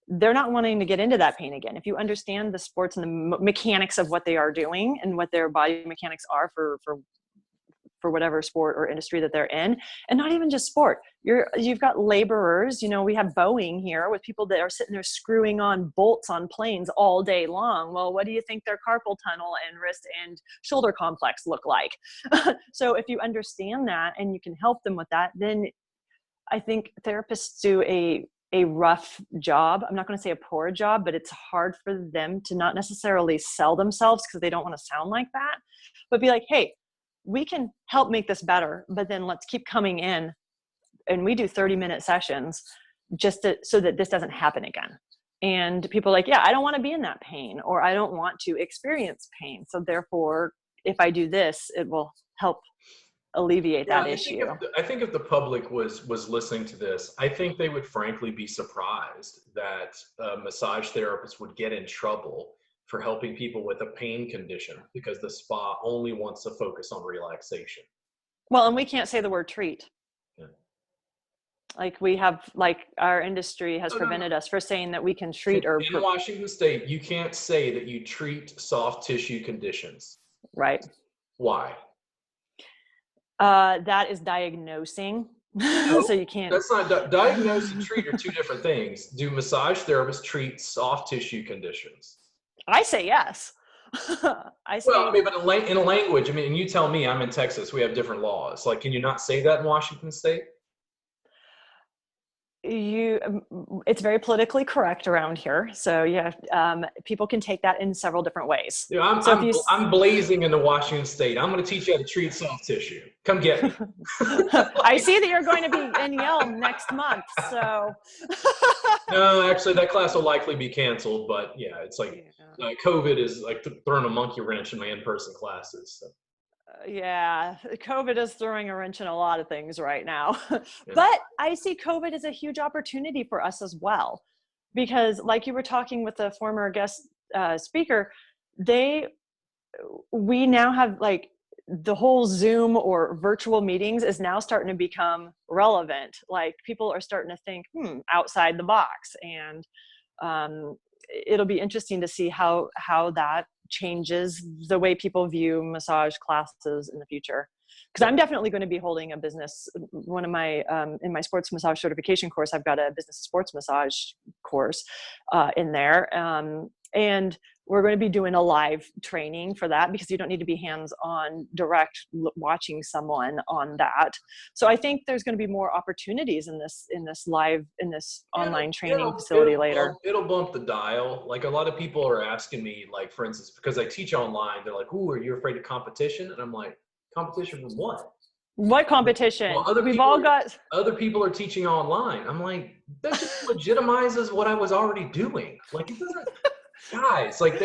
they're not wanting to get into that pain again. If you understand the sports and the mechanics of what they are doing and what their body mechanics are for whatever sport or industry that they're in, and not even just sport. You've got laborers, we have Boeing here with people that are sitting there screwing on bolts on planes all day long. Well, what do you think their carpal tunnel and wrist and shoulder complex look like? So if you understand that and you can help them with that, then I think therapists do a rough job. I'm not going to say a poor job, but it's hard for them to not necessarily sell themselves because they don't want to sound like that, but be like, hey, we can help make this better, but then let's keep coming in and we do 30-minute sessions so that this doesn't happen again. And people are like, yeah, I don't want to be in that pain, or I don't want to experience pain. So therefore, if I do this, it will help alleviate that issue. I think if the public was listening to this, I think they would frankly be surprised that massage therapists would get in trouble for helping people with a pain condition because the spa only wants to focus on relaxation. Well, and we can't say the word treat. Yeah. Our industry has prevented us from saying that we can treat in Washington State, you can't say that you treat soft tissue conditions. Right. Why? That is diagnosing. No, so you can't. That's not diagnose and treat are two different things. Do massage therapists treat soft tissue conditions? I say yes. But in a language, and you tell me, I'm in Texas, we have different laws. Like, can you not say that in Washington State? It's very politically correct around here. So yeah, people can take that in several different ways. Yeah, I'm blazing into Washington State. I'm going to teach you how to treat soft tissue. Come get me. I see that you're going to be in Yale next month. So no, actually that class will likely be canceled, but yeah, it's like COVID is like throwing a monkey wrench in my in-person classes. So. Yeah, COVID is throwing a wrench in a lot of things right now. Yeah. But I see COVID as a huge opportunity for us as well. Because like you were talking with the former guest speaker, we now have like the whole Zoom or virtual meetings is now starting to become relevant. Like people are starting to think outside the box. And it'll be interesting to see how that changes the way people view massage classes in the future. Because I'm definitely going to be holding a business. One of my, in my sports massage certification course, I've got a business sports massage course in there. And we're going to be doing a live training for that because you don't need to be hands-on direct watching someone on that. So I think there's going to be more opportunities in this online training facility later. It'll bump the dial. Like a lot of people are asking me, like, for instance, because I teach online, they're like, "Ooh, are you afraid of competition?" And I'm like, "Competition from what? What competition?" Well, other people are teaching online. I'm like, that just legitimizes what I was already doing. Like it doesn't. Guys, like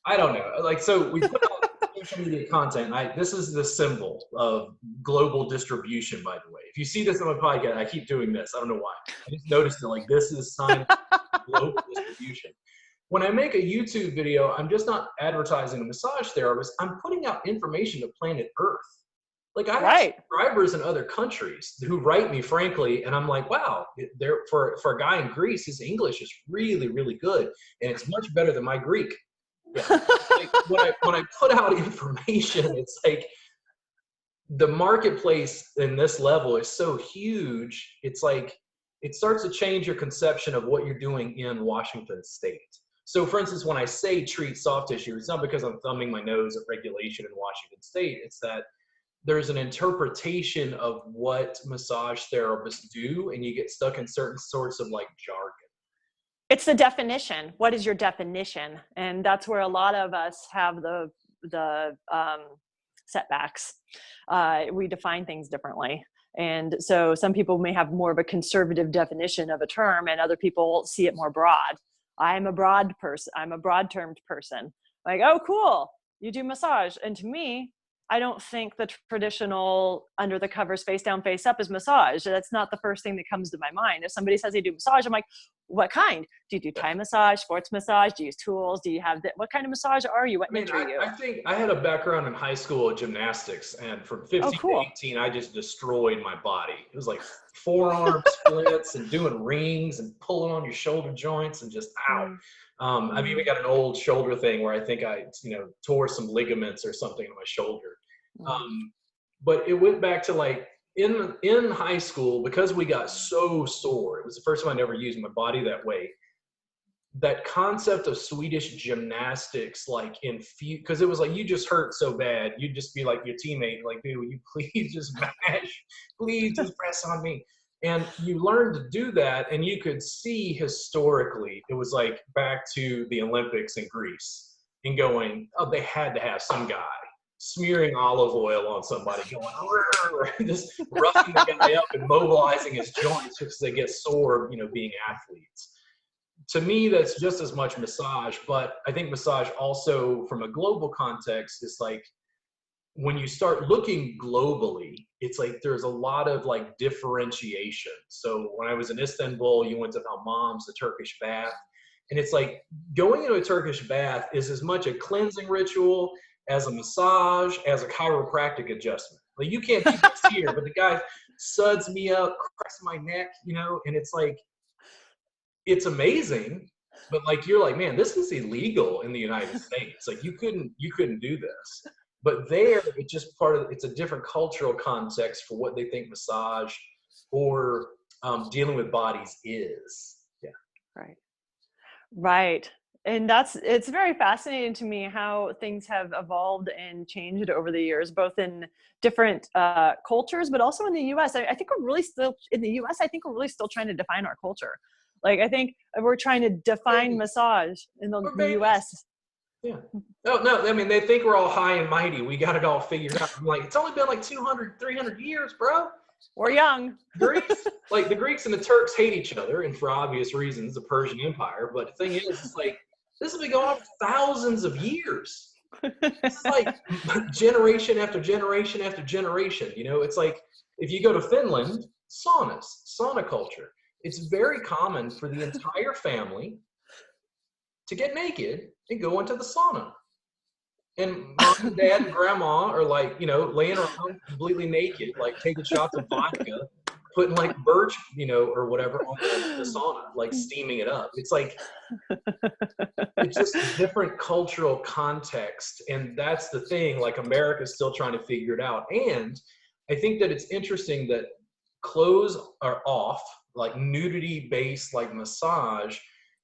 I don't know. Like, so we put out social media content. This is the symbol of global distribution, by the way. If you see this on my podcast, I keep doing this. I don't know why. I just noticed it. Like, this is sign of global distribution. When I make a YouTube video, I'm just not advertising a massage therapist. I'm putting out information to planet Earth. Like I have subscribers in other countries who write me, frankly, and I'm like, wow, for a guy in Greece, his English is really, really good, and it's much better than my Greek. Yeah. Like, when I put out information, it's like the marketplace in this level is so huge. It's like it starts to change your conception of what you're doing in Washington State. So for instance, when I say treat soft tissue, it's not because I'm thumbing my nose at regulation in Washington State. It's that there's an interpretation of what massage therapists do, and you get stuck in certain sorts of like jargon. It's the definition. What is your definition? And that's where a lot of us have the setbacks. We define things differently. And so some people may have more of a conservative definition of a term, and other people see it more broad. I'm a broad person. I'm a broad termed person. Like, oh, cool. You do massage. And to me, I don't think the traditional under the covers, face down, face up is massage. That's not the first thing that comes to my mind. If somebody says they do massage, I'm like, what kind? Do you do Thai massage, sports massage? Do you use tools? Do you have what kind of massage are you? What niche are you? I think I had a background in high school in gymnastics, and from 15 to 18, I just destroyed my body. It was like forearm splits and doing rings and pulling on your shoulder joints and just ow. I've even got an old shoulder thing where I think I, tore some ligaments or something in my shoulder. But it went back to like in high school, because we got so sore. It was the first time I ever used my body that way. That concept of Swedish gymnastics, like because it was like, you just hurt so bad. You'd just be like your teammate, like, dude, will you please just mash? Please just press on me. And you learned to do that, and you could see historically, it was like back to the Olympics in Greece and going, oh, they had to have some guy smearing olive oil on somebody, going, just roughing the guy up and mobilizing his joints because they get sore, being athletes. To me, that's just as much massage, but I think massage also, from a global context, is like, when you start looking globally, it's like there's a lot of like differentiation. So when I was in Istanbul, you went to hammams, the Turkish bath, and it's like going into a Turkish bath is as much a cleansing ritual as a massage, as a chiropractic adjustment. Like, you can't do this here, but the guy suds me up, cracks my neck, and it's like, it's amazing, but like, you're like, man, this is illegal in the United States. Like, you couldn't do this. But there, it's just it's a different cultural context for what they think massage or dealing with bodies is. Yeah. Right. And it's very fascinating to me how things have evolved and changed over the years, both in different cultures, but also in the US. I think we're really still in the US. I think we're really still trying to define our culture. Like, I think we're trying to define massage in the US. Yeah. No, I mean, they think we're all high and mighty. We got it all figured out. I'm like, it's only been like 200, 300 years, bro. We're young. Like, the Greeks and the Turks hate each other, and for obvious reasons, the Persian Empire. But the thing is, it's like, this has been going on for thousands of years. It's like generation after generation after generation. It's like, if you go to Finland, sauna culture. It's very common for the entire family to get naked and go into the sauna. And mom and dad and grandma are like, laying around completely naked, like taking shots of vodka, putting like birch, or whatever on the sauna, like steaming it up. It's like, it's just a different cultural context. And that's the thing, like, America's still trying to figure it out. And I think that it's interesting that clothes are off, like nudity-based, like massage,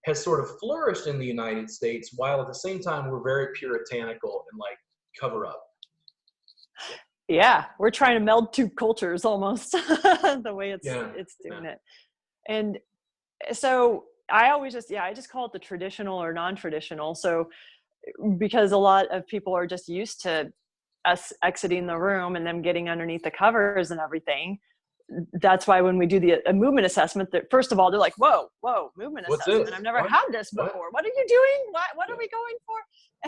has sort of flourished in the United States, while at the same time we're very puritanical and like cover up. Yeah, we're trying to meld two cultures almost, the way it's doing it. And so I always I just call it the traditional or non-traditional. So because a lot of people are just used to us exiting the room and them getting underneath the covers and everything. That's why when we do a movement assessment, that first of all, they're like, whoa, movement assessment. I've never had this before. What are you doing? What are we going for?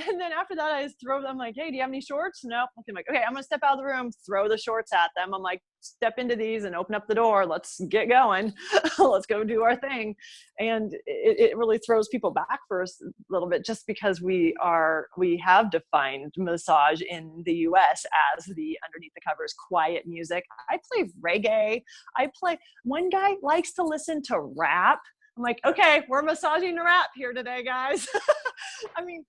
And then after that, I just throw them like, hey, do you have any shorts? No. I'm like, okay, I'm going to step out of the room, throw the shorts at them. I'm like, step into these and open up the door. Let's get going. Let's go do our thing. And it really throws people back for a little bit, just because we have defined massage in the US as the underneath the covers quiet music. I play reggae. One guy likes to listen to rap. I'm like, okay, we're massaging the rap here today, guys. I mean,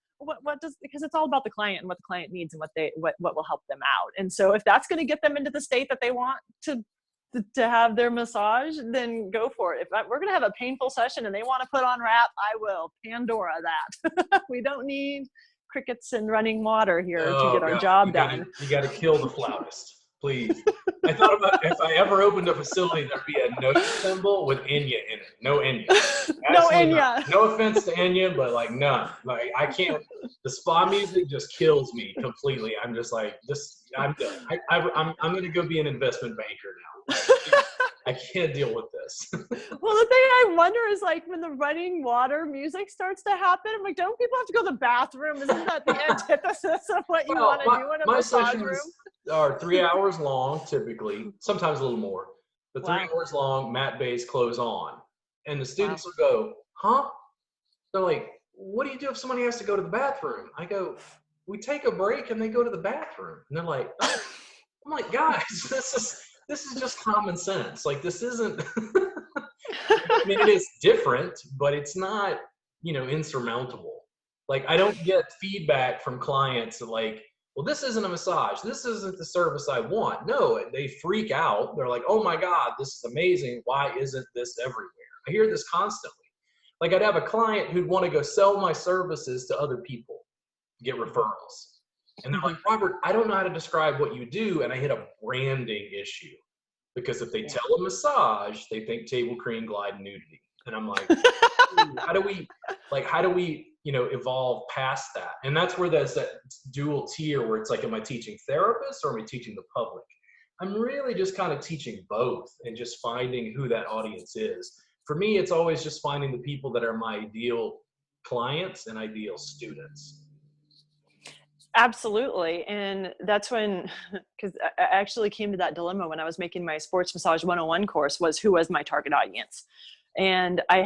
because it's all about the client and what the client needs and what will help them out. And so if that's going to get them into the state that they want to to have their massage, then go for it. We're going to have a painful session and they want to put on rap, I will Pandora that. We don't need crickets and running water here to get our job done. You got to kill the flautist, please. I thought about if I ever opened a facility, there'd be a note symbol with Enya in it. No Enya. No Enya. No offense to Enya, but like none. Like I can't. The spa music just kills me completely. I'm just like this. I'm done. I'm going to go be an investment banker now. I can't deal with this. Well, the thing I wonder is like when the running water music starts to happen, I'm like, don't people have to go to the bathroom? Isn't that the antithesis of what you want to do in a massage room? Are 3 hours long, typically, sometimes a little more, but 3 hours long, mat base, clothes on. And the students will go, huh? They're like, what do you do if somebody has to go to the bathroom? I go, we take a break and they go to the bathroom. And they're like, oh. I'm like, guys, this is just common sense. Like, this isn't, I mean, it is different, but it's not, insurmountable. Like, I don't get feedback from clients like, well, this isn't a massage. This isn't the service I want. No, they freak out. They're like, oh my God, this is amazing. Why isn't this everywhere? I hear this constantly. Like, I'd have a client who'd want to go sell my services to other people, get referrals. And they're like, Robert, I don't know how to describe what you do. And I hit a branding issue because if they tell a massage, they think table cream, glide, and nudity. And I'm like, how do we, evolve past that? And that's where there's that dual tier where it's like, am I teaching therapists or am I teaching the public? I'm really just kind of teaching both and just finding who that audience is. For me, it's always just finding the people that are my ideal clients and ideal students. Absolutely. And that's when, because I actually came to that dilemma when I was making my Sports Massage 101 course, was who was my target audience. And I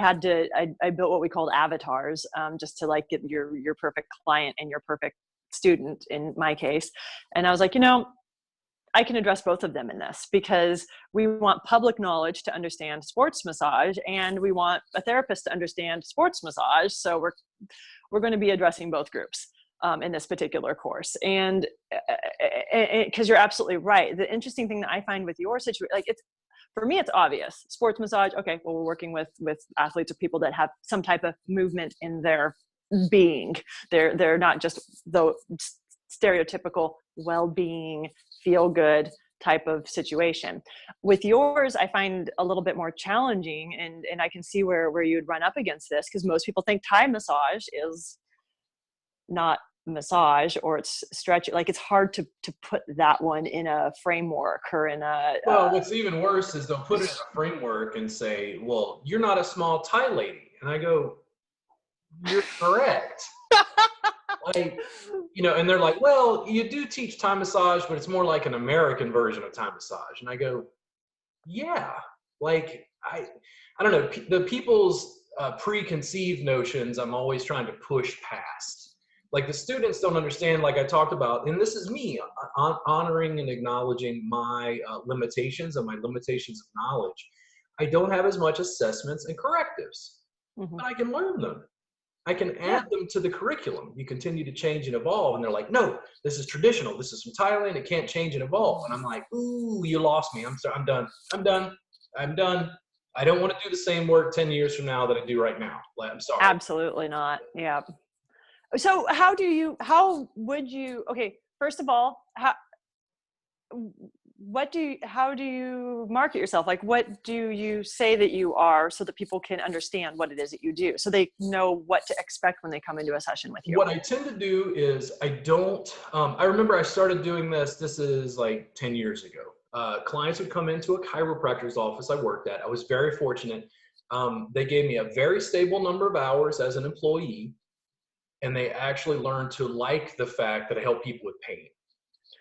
built what we called avatars, just to like get your perfect client and your perfect student in my case. And I was like, I can address both of them in this because we want public knowledge to understand sports massage and we want a therapist to understand sports massage. So we're going to be addressing both groups in this particular course. And because you're absolutely right. The interesting thing that I find with your situation, like for me, it's obvious. Sports massage, okay, well, we're working with athletes or people that have some type of movement in their being. They're not just the stereotypical well-being, feel-good type of situation. With yours, I find a little bit more challenging, and I can see where you'd run up against this because most people think Thai massage is not massage or it's stretch. Like it's hard to put that one in a framework or in a well, what's even worse is they'll put it in a framework and say, well, you're not a small Thai lady. And I go, you're correct. Like, and they're like, well, you do teach Thai massage, but it's more like an American version of Thai massage. And I go, yeah, like I don't know, the people's preconceived notions I'm always trying to push past. Like the students don't understand, like I talked about, and this is me honoring and acknowledging my limitations and my limitations of knowledge. I don't have as much assessments and correctives, but I can learn them. I can add them to the curriculum. You continue to change and evolve. And they're like, no, this is traditional. This is from Thailand. It can't change and evolve. And I'm like, ooh, you lost me. I'm done. I don't want to do the same work 10 years from now that I do right now. Like, I'm sorry. Absolutely not. Yeah. So how would you, okay, first of all, how do you market yourself? Like, what do you say that you are so that people can understand what it is that you do, so they know what to expect when they come into a session with you? What I tend to do is I remember I started doing this is like 10 years ago. Clients would come into a chiropractor's office I worked at. I was very fortunate. They gave me a very stable number of hours as an employee, and they actually learned to like the fact that I help people with pain.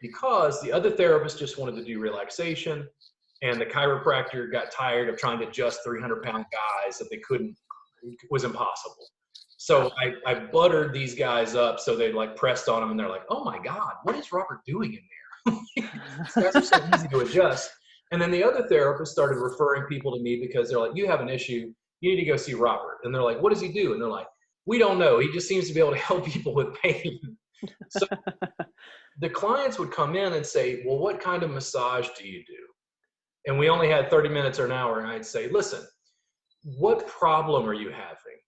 Because the other therapist just wanted to do relaxation, and the chiropractor got tired of trying to adjust 300-pound guys that they couldn't, it was impossible. So I buttered these guys up so they like pressed on them, and they're like, oh my God, what is Robert doing in there? These guys are so easy to adjust. And then the other therapist started referring people to me because they're like, you have an issue, you need to go see Robert. And they're like, what does he do? And they're like, we don't know. He just seems to be able to help people with pain. So the clients would come in and say, well, what kind of massage do you do? and we only had 30 minutes or an hour, and I'd say, listen, what problem are you having?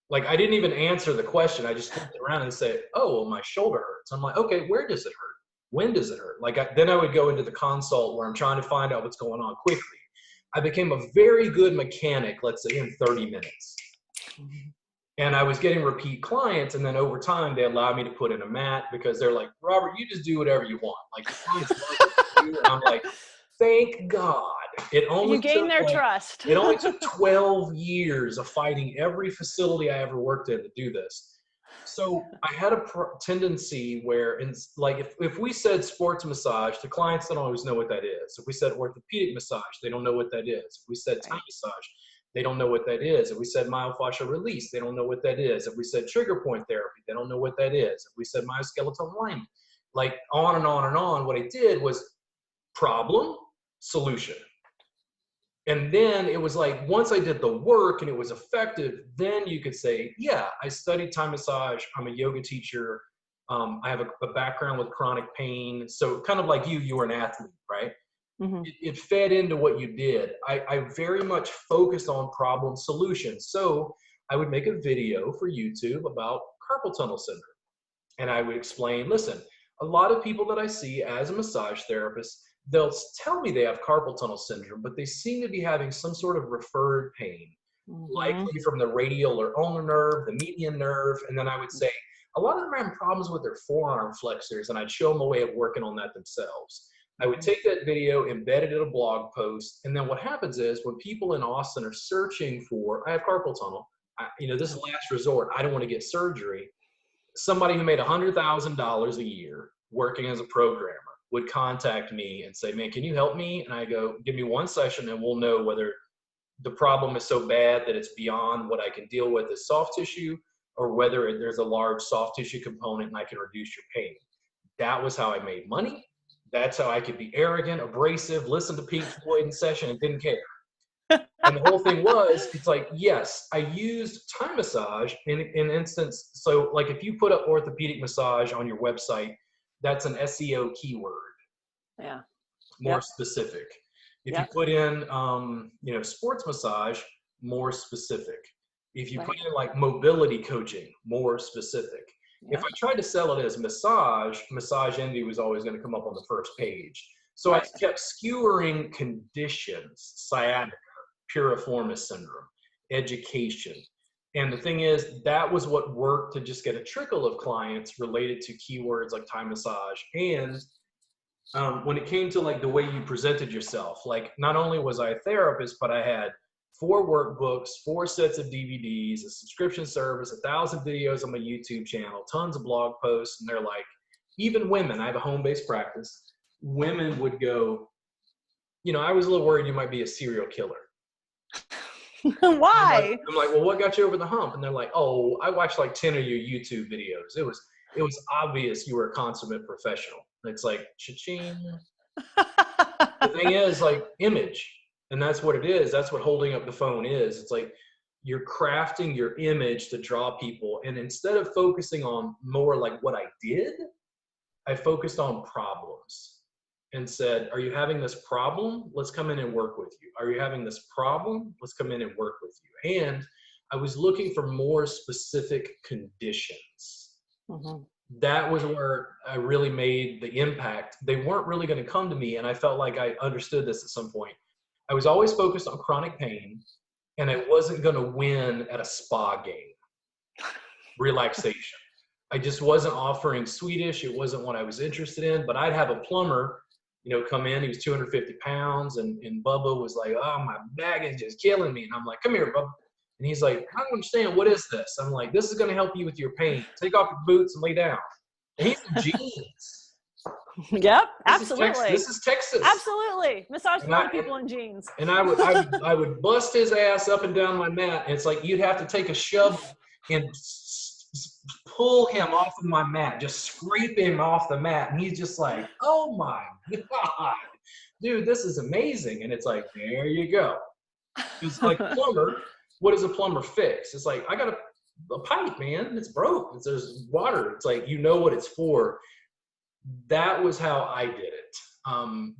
Like, I didn't even answer the question. I just looked around and said, oh, well, my shoulder hurts. I'm like, okay, where does it hurt? When does it hurt? Like, then I would go into the consult where I'm trying to find out what's going on quickly. I became a very good mechanic, let's say, in 30 minutes. And I was getting repeat clients, and then over time, they allowed me to put in a mat because they're like, Robert, you just do whatever you want. Like, the clients love what you do. And I'm like, thank God. You gain their trust. It only took 12 years of fighting every facility I ever worked in to do this. So I had a tendency where, if we said sports massage, the clients don't always know what that is. If we said orthopedic massage, they don't know what that is. If we said Thai massage, they don't know what that is. If we said myofascial release, they don't know what that is. If we said trigger point therapy, they don't know what that is. If we said myoskeletal alignment, like on and on and on, what I did was problem, solution. And then it was like, once I did the work and it was effective, then you could say, yeah, I studied Thai massage. I'm a yoga teacher. I have a background with chronic pain. So kind of like you were an athlete, right? Mm-hmm. It fed into what you did. I very much focused on problem solution. So I would make a video for YouTube about carpal tunnel syndrome. And I would explain, listen, a lot of people that I see as a massage therapist, they'll tell me they have carpal tunnel syndrome, but they seem to be having some sort of referred pain, likely from the radial or ulnar nerve, the median nerve. And then I would say, a lot of them are having problems with their forearm flexors, and I'd show them a way of working on that themselves. I would take that video, embed it in a blog post, and then what happens is when people in Austin are searching for, I have carpal tunnel, this is last resort, I don't want to get surgery. Somebody who made $100,000 a year working as a programmer would contact me and say, man, can you help me? And I go, give me one session and we'll know whether the problem is so bad that it's beyond what I can deal with as soft tissue, or whether there's a large soft tissue component and I can reduce your pain. That was how I made money. That's how I could be arrogant, abrasive, listen to Pink Floyd in session and didn't care. And the whole thing was, it's like, yes, I used Thai massage in instance. So like if you put up orthopedic massage on your website, that's an SEO keyword. Yeah. More specific. If you put in, sports massage, more specific. If you put in like mobility coaching, more specific. If I tried to sell it as massage envy was always going to come up on the first page. So I kept skewering conditions, sciatica, piriformis syndrome, education. And the thing is, that was what worked to just get a trickle of clients related to keywords like Thai massage. And when it came to like the way you presented yourself, like not only was I a therapist, but I had 4 workbooks, 4 sets of DVDs, a subscription service, 1,000 videos on my YouTube channel, tons of blog posts. And they're like, even women, I have a home-based practice, women would go, I was a little worried you might be a serial killer. Why? I'm like, well, what got you over the hump? And they're like, oh, I watched like 10 of your YouTube videos. It was obvious you were a consummate professional. And it's like, cha-ching. The thing is, like, image. And that's what it is. That's what holding up the phone is. It's like you're crafting your image to draw people. And instead of focusing on more like what I did, I focused on problems. And said, are you having this problem? Let's come in and work with you. Are you having this problem? Let's come in and work with you. And I was looking for more specific conditions. Mm-hmm. That was where I really made the impact. They weren't really going to come to me. And I felt like I understood this at some point. I was always focused on chronic pain, and I wasn't going to win at a spa game. Relaxation. I just wasn't offering Swedish. It wasn't what I was interested in, but I'd have a plumber come in. He was 250 pounds, and Bubba was like, oh, my back is just killing me. And I'm like, come here, Bubba. And he's like, I don't understand. What is this? I'm like, this is going to help you with your pain. Take off your boots and lay down. And he's in jeans. Yep, absolutely. This is Texas. Absolutely. Massage a lot of people in jeans. And I would bust his ass up and down my mat. And it's like, you'd have to take a shovel and pull him off of my mat, just scrape him off the mat. And he's just like, oh my God, dude, this is amazing. And it's like, there you go. It's like plumber. What does a plumber fix? It's like, I got a pipe, man. It's broke. There's water. It's like, what it's for. That was how I did it.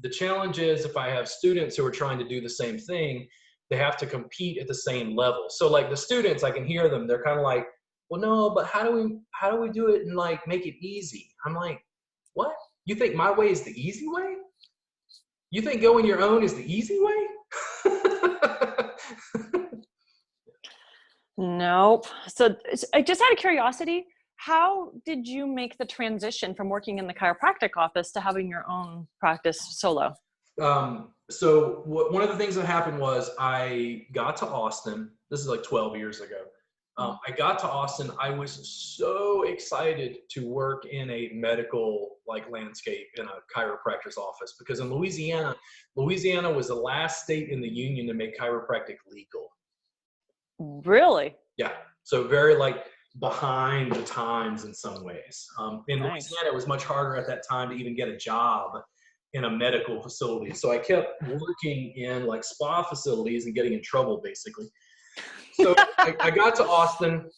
The challenge is if I have students who are trying to do the same thing, they have to compete at the same level. So like the students, I can hear them, they're kind of like, well, no, but how do we do it and like make it easy? I'm like, what? You think my way is the easy way? You think going your own is the easy way? Nope. So I just out of curiosity, how did you make the transition from working in the chiropractic office to having your own practice solo? So one of the things that happened was I got to Austin. This is like 12 years ago. I got to Austin. I was so excited to work in a medical like landscape in a chiropractor's office because in Louisiana was the last state in the union to make chiropractic legal. Really? Yeah. So very like behind the times in some ways. In Nice. Louisiana, it was much harder at that time to even get a job in a medical facility. So I kept working in like spa facilities and getting in trouble basically. So I got to Austin.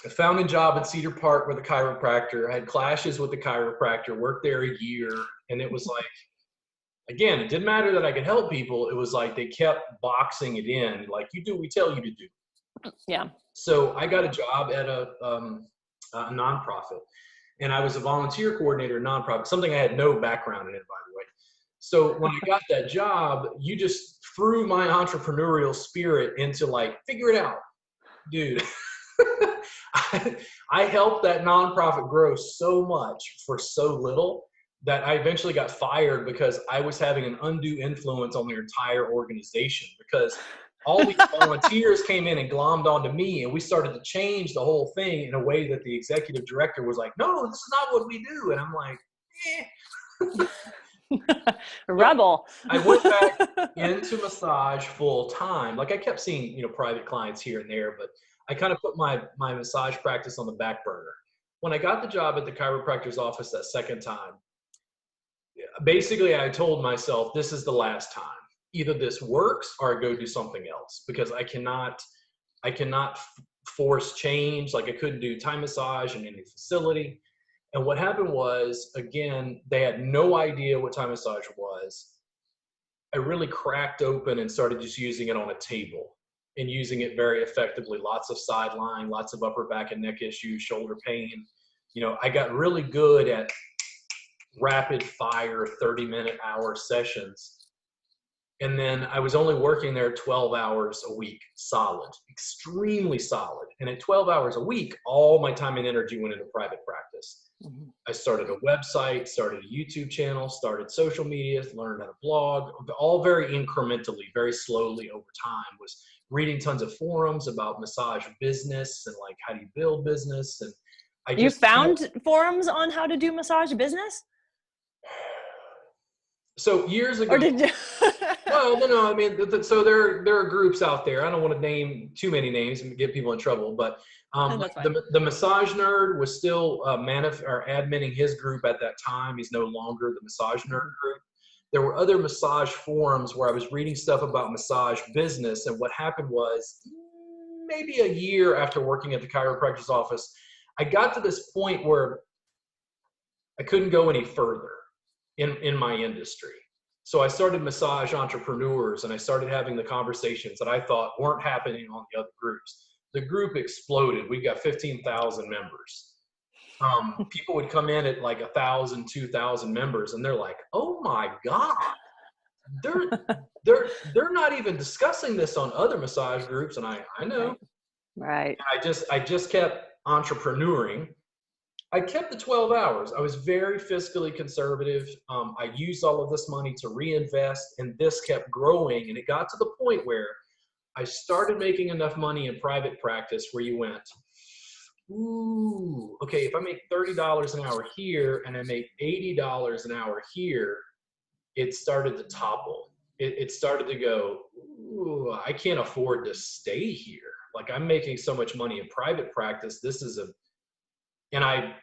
I found a job in Cedar Park with a chiropractor. I had clashes with the chiropractor, worked there a year. And it was like, again, it didn't matter that I could help people. It was like they kept boxing it in. Like, you do what we tell you to do. Yeah. So I got a job at a nonprofit. And I was a volunteer coordinator at a nonprofit, something I had no background in, by the way. So when I got that job, you just threw my entrepreneurial spirit into like, figure it out, dude. I helped that nonprofit grow so much for so little that I eventually got fired because I was having an undue influence on their entire organization because all these volunteers came in and glommed onto me, and we started to change the whole thing in a way that the executive director was like, no, this is not what we do. And I'm like, Rebel. I went back into massage full time. Like I kept seeing, private clients here and there, but I kind of put my massage practice on the back burner. When I got the job at the chiropractor's office that second time, basically I told myself, this is the last time. Either this works or I go do something else because I cannot force change. Like I couldn't do Thai massage in any facility. And what happened was, again, they had no idea what Thai massage was. I really cracked open and started just using it on a table and using it very effectively. Lots of sideline, lots of upper back and neck issues, shoulder pain. I got really good at rapid fire 30-minute hour sessions. And then I was only working there 12 hours a week, solid, extremely solid. And at 12 hours a week, all my time and energy went into private practice. Mm-hmm. I started a website, started a YouTube channel, started social media, learned how to blog, all very incrementally, very slowly over time. Was reading tons of forums about massage business and like how do you build business. And you found forums on how to do massage business? So years ago, or did you? no. I mean, so there are groups out there. I don't want to name too many names and get people in trouble, but the Massage Nerd was still adminning his group at that time. He's no longer the Massage Nerd group. There were other massage forums where I was reading stuff about massage business, and what happened was maybe a year after working at the chiropractor's office, I got to this point where I couldn't go any further in my industry. So I started Massage Entrepreneurs, and I started having the conversations that I thought weren't happening on the other groups. The group exploded. We got 15,000 members. People would come in at like 1,000, 2,000 members, and they're like, "Oh my God, they're not even discussing this on other massage groups." And I know, right? And I just kept entrepreneuring. I kept the 12 hours. I was very fiscally conservative. I used all of this money to reinvest, and this kept growing. And it got to the point where I started making enough money in private practice where you went, ooh, okay, if I make $30 an hour here and I make $80 an hour here, it started to topple. It started to go, ooh, I can't afford to stay here. Like I'm making so much money in private practice. And I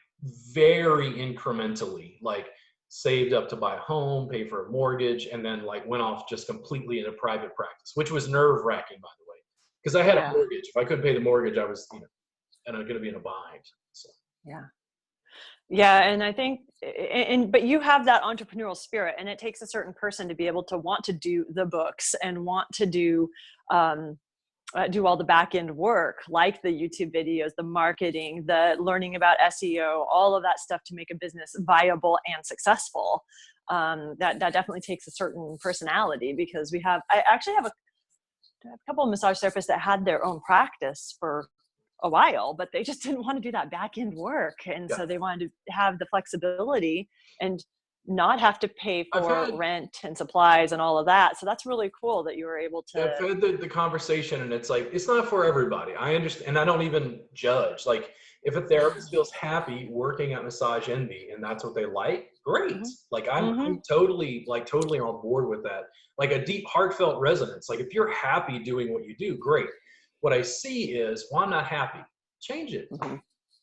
very incrementally like saved up to buy a home, pay for a mortgage, and then like went off just completely into private practice, which was nerve wracking, by the way, because I had a mortgage. If I couldn't pay the mortgage, I was, and I'm going to be in a bind. So. Yeah. Yeah, and I think, but you have that entrepreneurial spirit, and it takes a certain person to be able to want to do the books and want to um, do all the back end work, like the YouTube videos, the marketing, the learning about SEO, all of that stuff to make a business viable and successful. That definitely takes a certain personality, because I actually have a couple of massage therapists that had their own practice for a while, but they just didn't want to do that back end work. And Yeah. so they wanted to have the flexibility and not have to pay for rent and supplies and all of that. So that's really cool that you were able to. I've had the conversation, and it's like, it's not for everybody. I understand. And I don't even judge. Like, if a therapist feels happy working at Massage Envy and that's what they like, great. Mhm. Like, I'm totally on board with that. Like a deep, heartfelt resonance. Like, if you're happy doing what you do, great. What I see is, well, I'm not happy. Change it.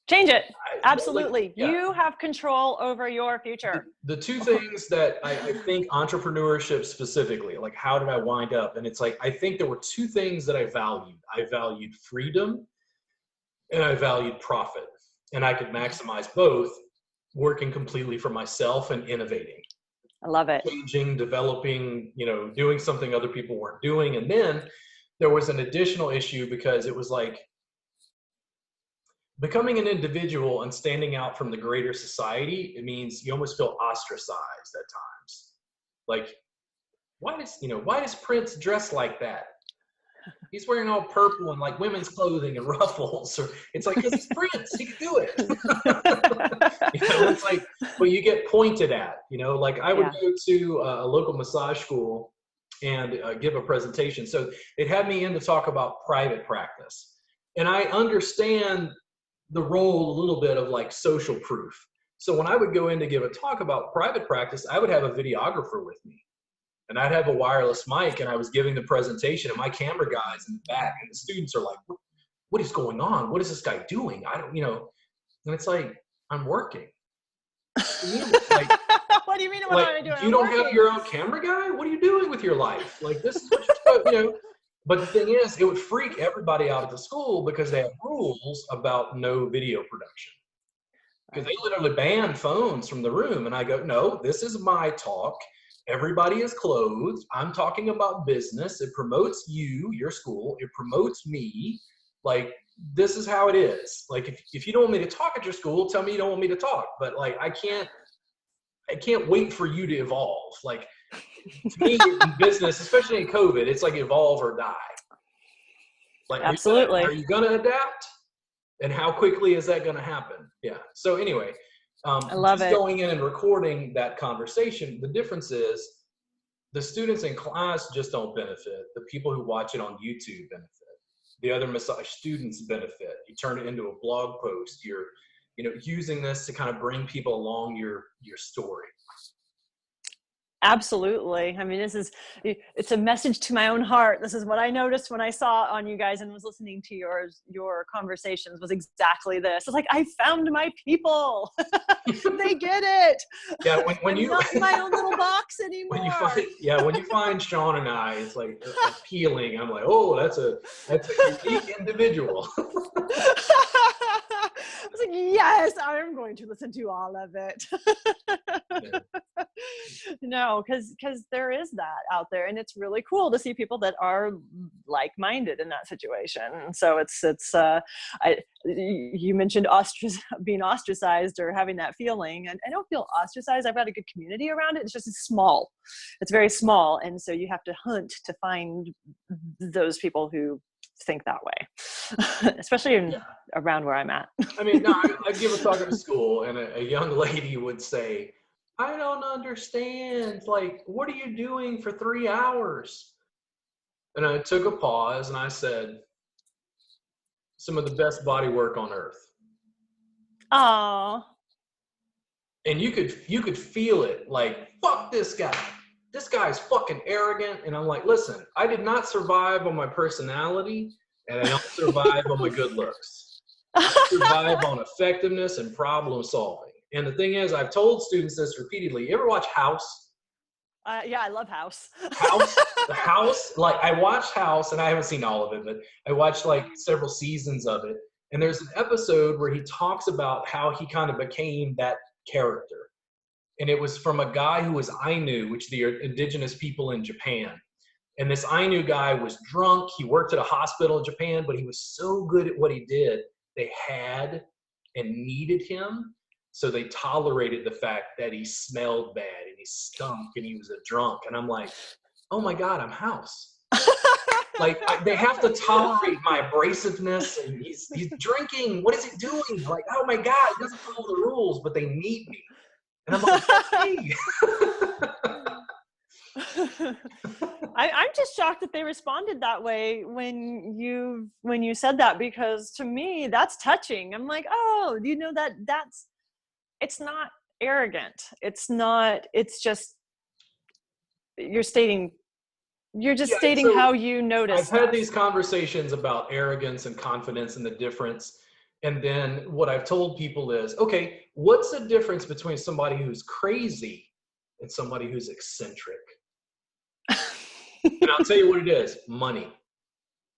Change it. Like, Absolutely. yeah. You have control over your future. The two things that I think entrepreneurship specifically, like, how did I wind up? And it's like, I think there were two things that I valued. I valued freedom and I valued profit. And I could maximize both working completely for myself and innovating. I love it. Changing, developing, doing something other people weren't doing. And then there was an additional issue, because it was like, becoming an individual and standing out from the greater society, it means you almost feel ostracized at times. Like, why does Prince dress like that? He's wearing all purple and like women's clothing and ruffles. Or it's like, because he's Prince, he can do it. It's like, well, you get pointed at. Like, I would go to a local massage school and give a presentation. So it had me in to talk about private practice, and I understand the role a little bit of like social proof. So when I would go in to give a talk about private practice, I would have a videographer with me, and I'd have a wireless mic, and I was giving the presentation, and my camera guy's in the back, and the students are like, what is going on? What is this guy doing? I don't, and it's like, I'm working. Like, what do you mean? What am I doing? You don't have your own camera guy? What are you doing with your life? Like, this is what you're supposed, But the thing is, it would freak everybody out at the school, because they have rules about no video production. Because they literally ban phones from the room. And I go, no, this is my talk. Everybody is clothed. I'm talking about business. It promotes you, your school. It promotes me. Like, this is how it is. Like, if you don't want me to talk at your school, tell me you don't want me to talk. But like, I can't wait for you to evolve. Like, to me, in business, especially in COVID, it's like evolve or die. Like, absolutely. Are you going to adapt? And how quickly is that going to happen? Yeah. So anyway, I love it. Going in and recording that conversation, the difference is the students in class just don't benefit. The people who watch it on YouTube benefit. The other massage students benefit. You turn it into a blog post. You're, using this to kind of bring people along your story. Absolutely. I mean, it's a message to my own heart. This is what I noticed when I saw on you guys and was listening to your conversations, was exactly this. It's like, I found my people. They get it. Yeah. When you not in my own little box anymore. When you find Sean and I, it's like appealing. I'm like, oh, that's a unique individual. I was like, yes, I'm going to listen to all of it. Yeah. No, because there is that out there, and it's really cool to see people that are like-minded in that situation. And so you mentioned being ostracized or having that feeling, and I don't feel ostracized. I've got a good community around it. It's just small. It's very small, and so you have to hunt to find those people who think that way, especially around where I'm at. I mean, no, I give a talk at a school, and a young lady would say, I don't understand. Like, what are you doing for 3 hours? And I took a pause and I said, some of the best body work on earth. Oh. And you could feel it, like, fuck this guy. This guy's fucking arrogant. And I'm like, listen, I did not survive on my personality, and I don't survive on my good looks. I survive on effectiveness and problem solving. And the thing is, I've told students this repeatedly. You ever watch House? Yeah, I love House. The House, like, I watched House, and I haven't seen all of it, but I watched like several seasons of it. And there's an episode where he talks about how he kind of became that character. And it was from a guy who was Ainu, which the indigenous people in Japan. And this Ainu guy was drunk. He worked at a hospital in Japan, but he was so good at what he did, they had and needed him. So they tolerated the fact that he smelled bad and he stunk and he was a drunk. And I'm like, oh my God, I'm House. Like, they have to tolerate my abrasiveness, and he's drinking. What is he doing? Like, oh my God, he doesn't follow the rules, but they need me. And I'm like, hey. I'm just shocked that they responded that way when you said that, because to me that's touching. I'm like, oh, you know, it's not arrogant. It's just you're just stating so how you notice. I've had these conversations about arrogance and confidence and the difference. And then what I've told people is, okay, what's the difference between somebody who's crazy and somebody who's eccentric? And I'll tell you what it is: money.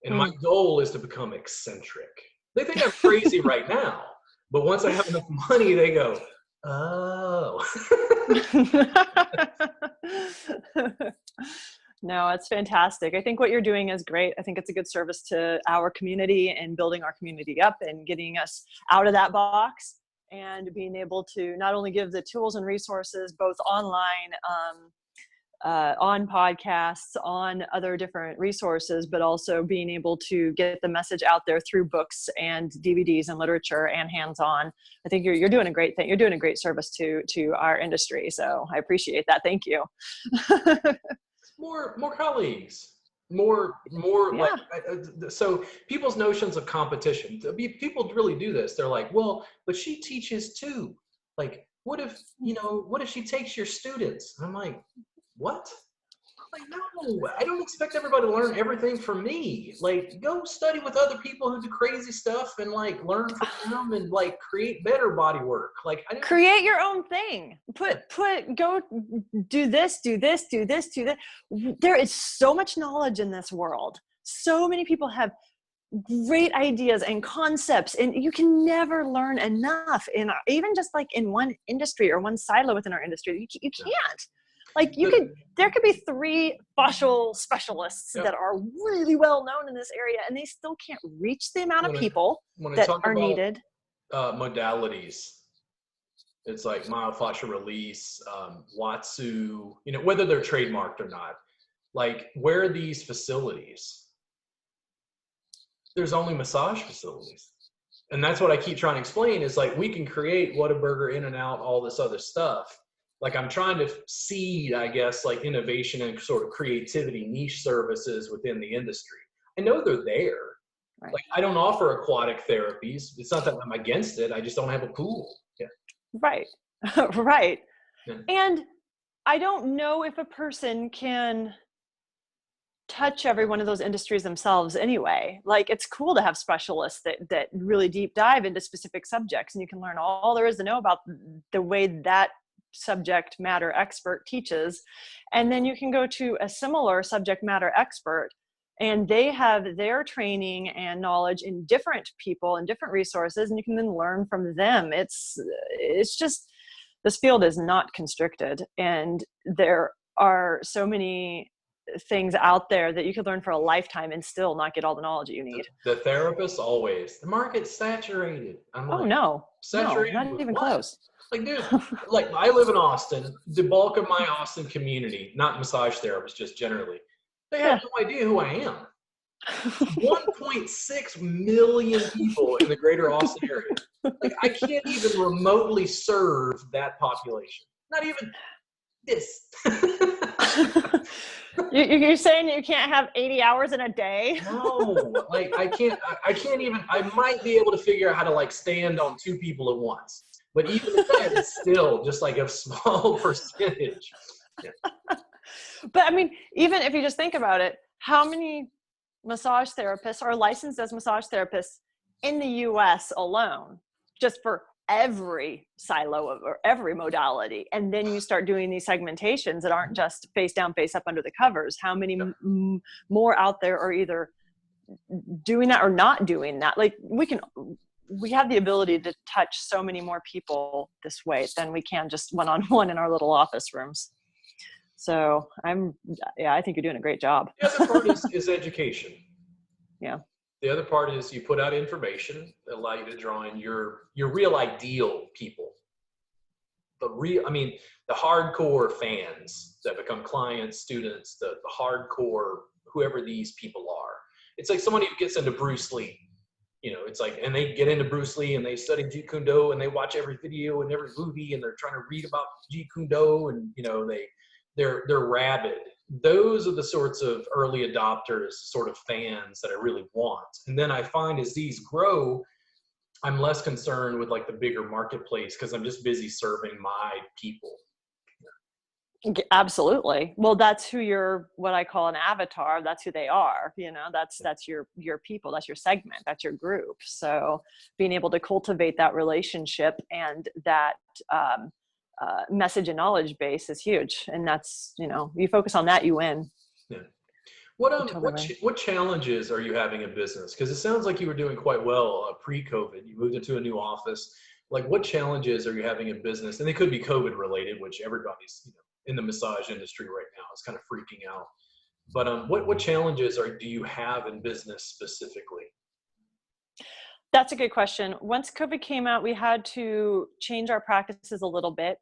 And my goal is to become eccentric. They think I'm crazy right now, but once I have enough money, they go, oh. No, it's fantastic. I think what you're doing is great. I think it's a good service to our community and building our community up and getting us out of that box, and being able to not only give the tools and resources, both online, on podcasts, on other different resources, but also being able to get the message out there through books and DVDs and literature and hands-on. I think you're doing a great thing. You're doing a great service to our industry. So I appreciate that. Thank you. More colleagues, more yeah. like, so people's notions of competition, people really do this. They're like, well, but she teaches too. Like, what if she takes your students? And I'm like, what? Like, no, I don't expect everybody to learn everything from me. Like, go study with other people who do crazy stuff and like learn from them and like create better body work. Like, create your own thing. Go do this. There is so much knowledge in this world. So many people have great ideas and concepts, and you can never learn enough in even just like in one industry or one silo within our industry. You can't. Like there could be 3 fascial specialists that are really well known in this area, and they still can't reach the amount of people that are needed. Modalities. It's like myofascial release, Watsu, whether they're trademarked or not. Like, where are these facilities? There's only massage facilities. And that's what I keep trying to explain is like, we can create Whataburger, In-N-Out, all this other stuff. Like, I'm trying to seed, I guess, like innovation and sort of creativity, niche services within the industry. I know they're there. Right. Like, I don't offer aquatic therapies. It's not that I'm against it. I just don't have a pool. Yeah. Right. Right. Yeah. And I don't know if a person can touch every one of those industries themselves anyway. Like, it's cool to have specialists that really deep dive into specific subjects, and you can learn all there is to know about the way that subject matter expert teaches. And then you can go to a similar subject matter expert, and they have their training and knowledge in different people and different resources, and you can then learn from them. It's just, this field is not constricted, and there are so many things out there that you could learn for a lifetime and still not get all the knowledge that you need. The therapist always, the market's saturated. I'm like, no, saturated? No, not even close. Like, dude, like, I live in Austin. The bulk of my Austin community, not massage therapists, just generally, they have no idea who I am. 1.6 million people in the greater Austin area. Like, I can't even remotely serve that population. Not even this. You're saying you can't have 80 hours in a day? No, like, I can't even, I might be able to figure out how to like stand on 2 people at once. But even that is still just like a small percentage. Yeah. But I mean, even if you just think about it, how many massage therapists are licensed as massage therapists in the US alone, just for every silo or every modality? And then you start doing these segmentations that aren't just face down, face up under the covers. How many more out there are either doing that or not doing that? Like, we have the ability to touch so many more people this way than we can just one-on-one in our little office rooms. So I think you're doing a great job. The other part is education. Yeah. The other part is you put out information that allow you to draw in your real ideal people. The hardcore fans that become clients, students, the hardcore, whoever these people are. It's like somebody who gets into Bruce Lee. It's like, and they get into Bruce Lee and they study Jeet Kune Do and they watch every video and every movie and they're trying to read about Jeet Kune Do and, they're rabid. Those are the sorts of early adopters, sort of fans that I really want. And then I find as these grow, I'm less concerned with like the bigger marketplace because I'm just busy serving my people. Absolutely. Well, that's who what I call an avatar. That's who they are. That's your people. That's your segment. That's your group. So being able to cultivate that relationship and that message and knowledge base is huge. And that's, you focus on that, you win. Yeah. What challenges are you having in business? Because it sounds like you were doing quite well pre-COVID. You moved into a new office. Like, what challenges are you having in business? And they could be COVID related, which everybody's in the massage industry right now is kind of freaking out. But what challenges do you have in business specifically? That's a good question. Once COVID came out, we had to change our practices a little bit.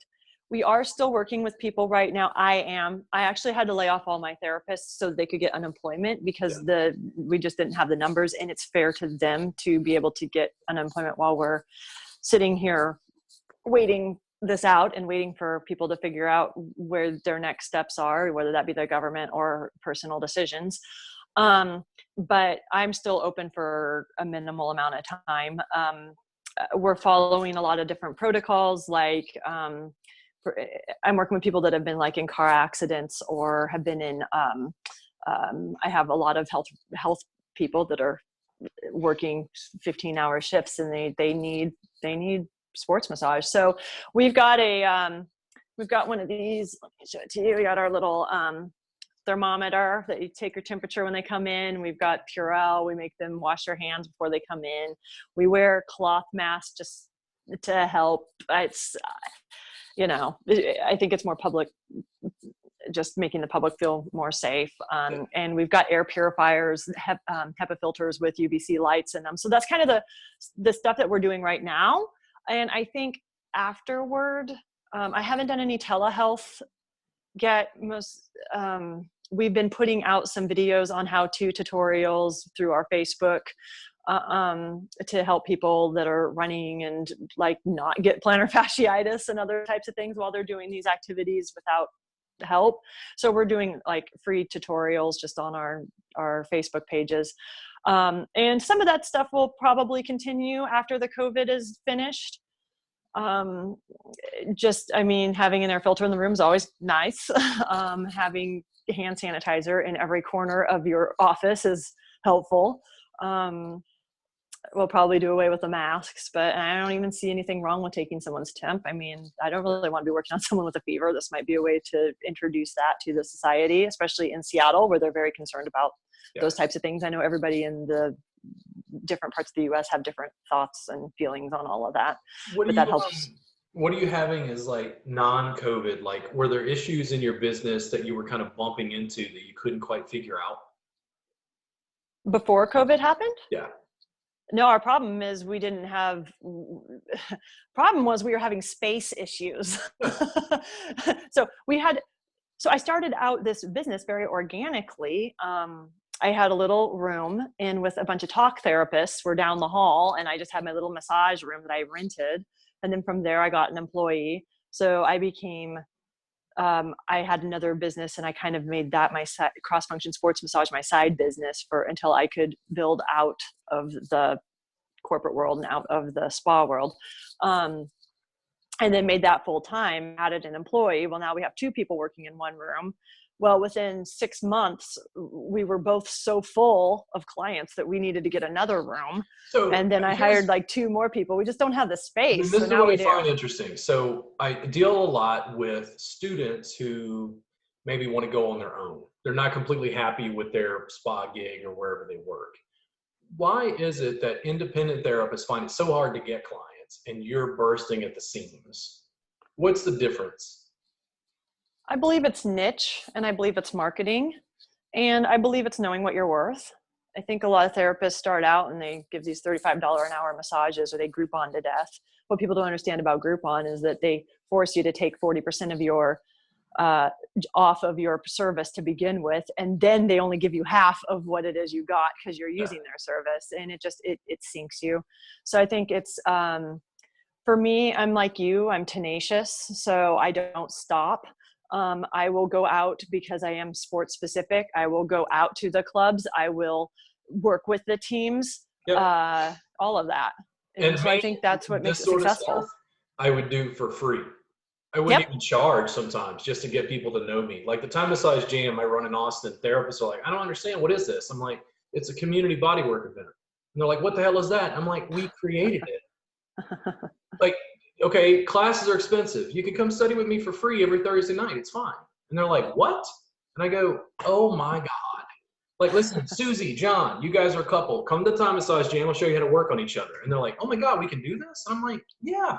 We are still working with people right now. I actually had to lay off all my therapists so they could get unemployment because we just didn't have the numbers, and it's fair to them to be able to get unemployment while we're sitting here waiting this out and waiting for people to figure out where their next steps are, whether that be the government or personal decisions. But I'm still open for a minimal amount of time. We're following a lot of different protocols, like I'm working with people that have been like in car accidents or have been in, I have a lot of health people that are working 15-hour shifts and they need sports massage. So we've got one of these. Let me show it to you. We got our little thermometer that you take your temperature when they come in. We've got Purell. We make them wash their hands before they come in. We wear cloth masks just to help. It's I think it's more public, just making the public feel more safe. And we've got air purifiers, HEPA filters with UVC lights in them. So that's kind of the stuff that we're doing right now. And I think afterward, I haven't done any telehealth yet. We've been putting out some videos on how-to tutorials through our Facebook to help people that are running and like not get plantar fasciitis and other types of things while they're doing these activities without help. So we're doing like free tutorials just on our Facebook pages. And some of that stuff will probably continue after the COVID is finished. Having an air filter in the room is always nice. Having hand sanitizer in every corner of your office is helpful. We'll probably do away with the masks, but I don't even see anything wrong with taking someone's temp. I mean, I don't really want to be working on someone with a fever. This might be a way to introduce that to the society, especially in Seattle, where they're very concerned about those types of things. I know everybody in the different parts of the U.S. have different thoughts and feelings on all of that. That helps. What are you having as like non-COVID? Like, were there issues in your business that you were kind of bumping into that you couldn't quite figure out? Before COVID happened? Yeah. No, our problem is we didn't have, problem was we were having space issues. So I started out this business very organically. I had a little room and with a bunch of talk therapists were down the hall, and I just had my little massage room that I rented. And then from there I got an employee. So I became, I had another business, and I kind of made that my cross-function sports massage my side business until I could build out of the corporate world and out of the spa world. And then made that full time, added an employee. Well, now we have two people working in one room. Well, within 6 months, we were both so full of clients that we needed to get another room. And then I hired like 2 more people. We just don't have the space. This is what I find interesting. So I deal a lot with students who maybe want to go on their own. They're not completely happy with their spa gig or wherever they work. why is it that independent therapists find it so hard to get clients and you're bursting at the seams? What's the difference? I believe it's niche, and I believe it's marketing, and I believe it's knowing what you're worth. I think a lot of therapists start out and they give these $35 an hour massages, or they Groupon to death. What people don't understand about Groupon is that they force you to take 40% of your off of your service to begin with, and then they only give you half of what it is you got because you're using their service, and it sinks you. So I think it's for me, I'm like you, I'm tenacious, so I don't stop. I will go out because I am sports specific. I will go out to the clubs. I will work with the teams, all of that. And so I think that's what makes it successful. Stuff I would do for free. I wouldn't even charge sometimes just to get people to know me. Like the Time Massage Jam I run in Austin, therapists are like, I don't understand. What is this? I'm like, it's a community bodywork event. And they're like, what the hell is that? I'm like, we created it. Like, okay, classes are expensive. You can come study with me for free every Thursday night. It's fine. And they're like, what? And I go, oh my God. Like, listen, Susie, John, you guys are a couple. Come to Time Massage Jam. I'll show you how to work on each other. And they're like, oh my God, we can do this? And I'm like, yeah,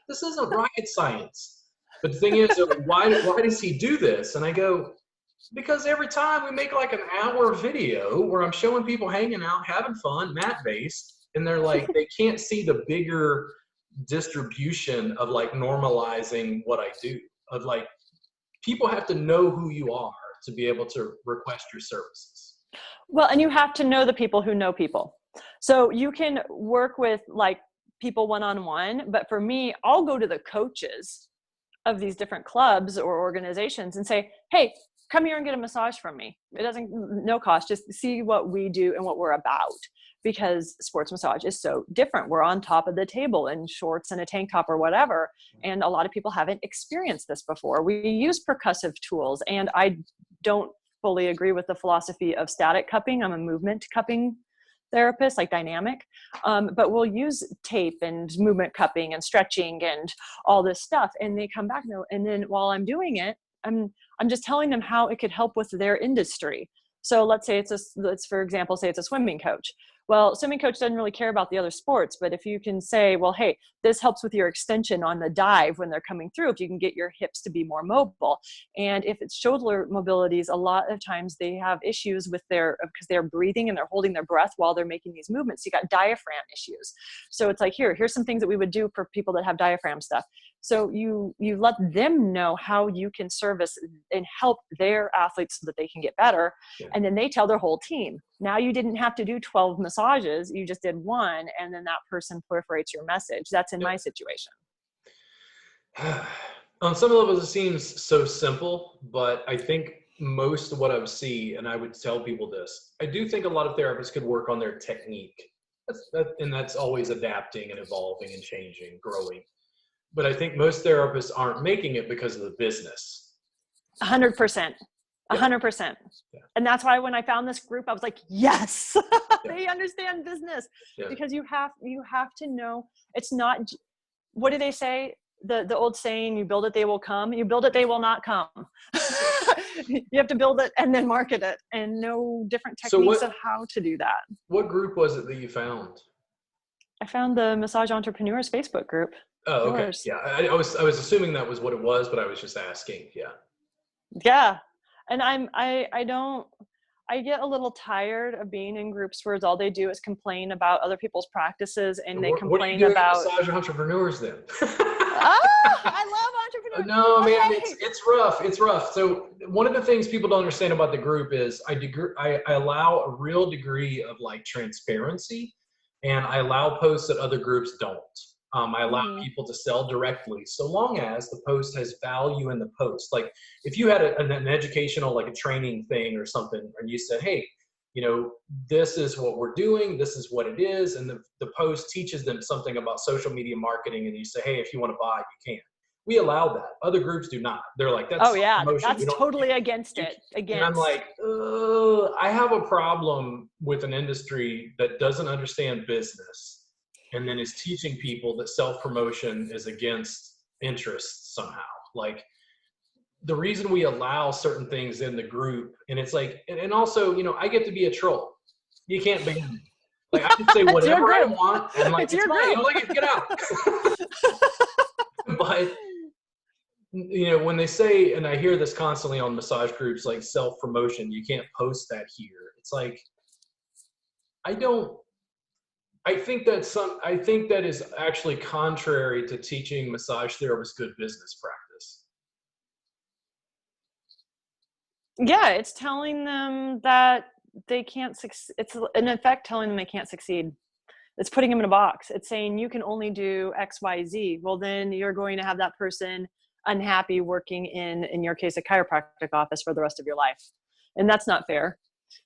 this isn't rocket science. But the thing is, why does he do this? And I go, because every time we make like an hour video where I'm showing people hanging out, having fun, mat-based, and they're like, they can't see the bigger distribution of like normalizing what I do. Of like, people have to know who you are to be able to request your services. Well, and you have to know the people who know people. So you can work with like people one-on-one, but for me, I'll go to the coaches of these different clubs or organizations and say, hey, come here and get a massage from me. It doesn't, no cost, just see what we do and what we're about, because sports massage is so different. We're on top of the table in shorts and a tank top or whatever. And a lot of people haven't experienced this before. We use percussive tools, and I don't fully agree with the philosophy of static cupping. I'm a movement cupping therapist, like dynamic, but we'll use tape and movement cupping and stretching and all this stuff. And they come back and then while I'm doing it, I'm just telling them how it could help with their industry. So let's say let's for example, say it's a swimming coach. Well, swimming coach doesn't really care about the other sports, but if you can say, well, hey, this helps with your extension on the dive when they're coming through, if you can get your hips to be more mobile. And if it's shoulder mobilities, a lot of times they have issues with because they're breathing and they're holding their breath while they're making these movements. You got diaphragm issues. So it's like, here's some things that we would do for people that have diaphragm stuff. So you let them know how you can service and help their athletes so that they can get better. Yeah. And then they tell their whole team. Now you didn't have to do 12 massages. You just did one, and then that person proliferates your message. That's in my situation. On some levels, it seems so simple, but I think most of what I've seen, and I would tell people this, I do think a lot of therapists could work on their technique. And that's always adapting and evolving and changing, growing. But I think most therapists aren't making it because of the business. 100%. 100%. Yeah. And that's why when I found this group, I was like, yes, they understand business, because you have to know, it's not, what do they say? The old saying, you build it, they will come. You build it, they will not come. You have to build it and then market it and know different techniques of how to do that. What group was it that you found? I found the Massage Entrepreneurs Facebook group. Oh, okay. Yours. Yeah. I was assuming that was what it was, but I was just asking. Yeah. Yeah. And I get a little tired of being in groups where all they do is complain about other people's practices, and they complain what are you doing about Massage Entrepreneurs then. I love entrepreneurs. No, man, it's rough. It's rough. So one of the things people don't understand about the group is I allow a real degree of like transparency, and I allow posts that other groups don't. I allow people to sell directly, so long as the post has value in the post. Like if you had an educational, like a training thing or something, and you said, hey, this is what we're doing, this is what it is, and the post teaches them something about social media marketing, and you say, hey, if you want to buy, you can. We allow that. Other groups do not. They're like, that's that's totally against it. And I'm like, I have a problem with an industry that doesn't understand business and then is teaching people that self-promotion is against interests somehow. Like the reason we allow certain things in the group, and it's like, and also, I get to be a troll. You can't ban me. Like, I can say It's your whatever I group. want, and like, It's it's your mine, you group. know, like, get out. But, you know, when they say, and I hear this constantly on massage groups, like self-promotion, you can't post that here. It's like, I don't, I think that is actually contrary to teaching massage therapists good business practice. Yeah, it's telling them that they can't succeed. It's in effect telling them they can't succeed. It's putting them in a box. It's saying you can only do X, Y, Z. Well, then you're going to have that person unhappy working in your case, a chiropractic office for the rest of your life. And that's not fair.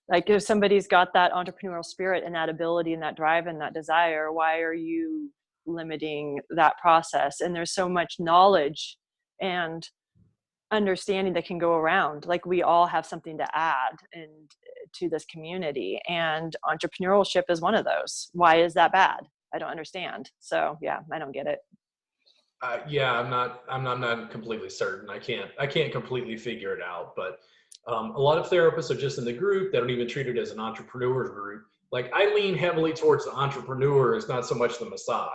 Like, if somebody's got that entrepreneurial spirit and that ability and that drive and that desire, why are you limiting that process? And there's so much knowledge and understanding that can go around. Like, we all have something to add and to this community, and entrepreneurship is one of those. Why is that bad? I don't understand. So yeah, I don't get it. Yeah, I'm not completely certain. I can't completely figure it out, but a lot of therapists are just in the group. They don't even treat it as an entrepreneurs group. Like, I lean heavily towards the entrepreneurs, not so much the massage.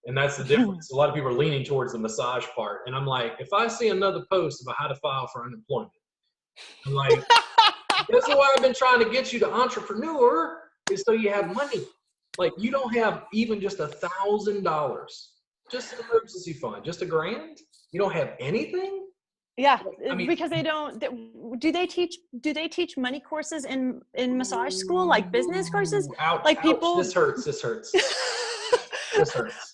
And that's the difference. A lot of people are leaning towards the massage part. And I'm like, if I see another post about how to file for unemployment, I'm like, this is why I've been trying to get you to entrepreneur, is so you have money. Like, you don't have even just $1,000, just an emergency fund, just $1,000. You don't have anything. Yeah, I mean, because they don't. Do they teach money courses in massage school, like business courses? ooh, ouch, Like, ouch. people. This hurts. This hurts. This hurts.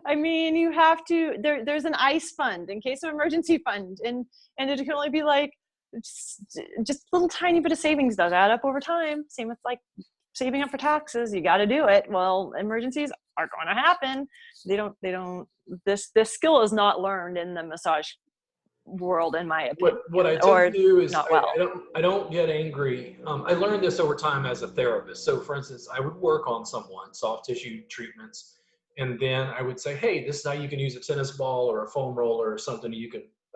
I mean, you have to. There's an ICE fund, in case of emergency fund, and it can only be like just a little tiny bit of savings does add up over time. Same with like saving up for taxes. You got to do it. Well, emergencies are going to happen. They don't. This skill is not learned in the massage world, in my opinion, What I tend to or do is not well. I don't get angry. I learned this over time as a therapist. So, for instance, I would work on someone, soft tissue treatments, and then I would say, hey, this is how you can use a tennis ball or a foam roller or something.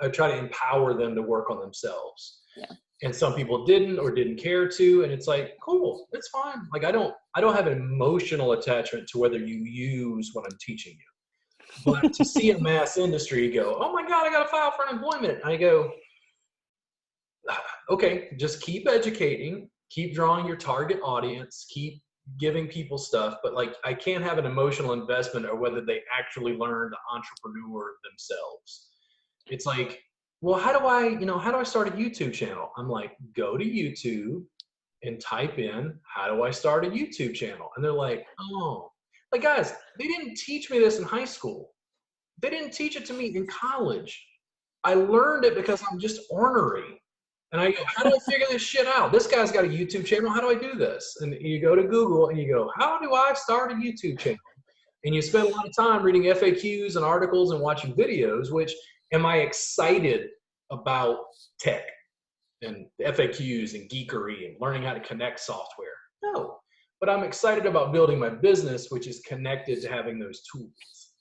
I try to empower them to work on themselves. Yeah. And some people didn't care to, and it's like, cool, it's fine. Like, I don't have an emotional attachment to whether you use what I'm teaching you. But to see a mass industry go, oh my God, I got to file for unemployment. I go, okay, just keep educating, keep drawing your target audience, keep giving people stuff. But like, I can't have an emotional investment or whether they actually learn to entrepreneur themselves. It's like, well, how do I start a YouTube channel? I'm like, go to YouTube and type in, how do I start a YouTube channel? And they're like, oh, like, guys, they didn't teach me this in high school. They didn't teach it to me in college. I learned it because I'm just ornery. And I go, how do I figure this shit out? This guy's got a YouTube channel. How do I do this? And you go to Google and you go, how do I start a YouTube channel? And you spend a lot of time reading FAQs and articles and watching videos, which, am I excited about tech and FAQs and geekery and learning how to connect software? No. But I'm excited about building my business, which is connected to having those tools.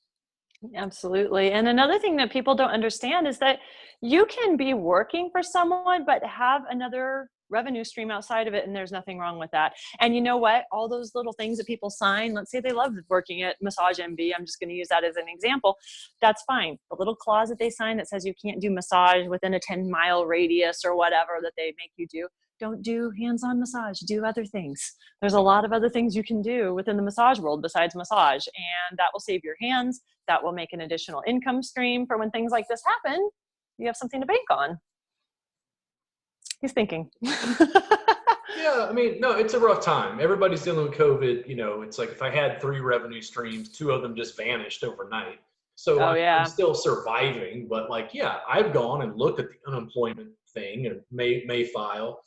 Absolutely. And another thing that people don't understand is that you can be working for someone, but have another revenue stream outside of it. And there's nothing wrong with that. And you know what? All those little things that people sign, let's say they love working at Massage MB. I'm just going to use that as an example. That's fine. The little clause that they sign that says you can't do massage within a 10-mile radius or whatever that they make you do. Don't do hands-on massage, do other things. There's a lot of other things you can do within the massage world besides massage, and that will save your hands. That will make an additional income stream for when things like this happen. You have something to bank on. He's thinking. Yeah, I mean, no, it's a rough time. Everybody's dealing with COVID. You know, it's like, if I had 3 revenue streams, 2 of them just vanished overnight. So I'm still surviving, but like, yeah, I've gone and looked at the unemployment thing and may file.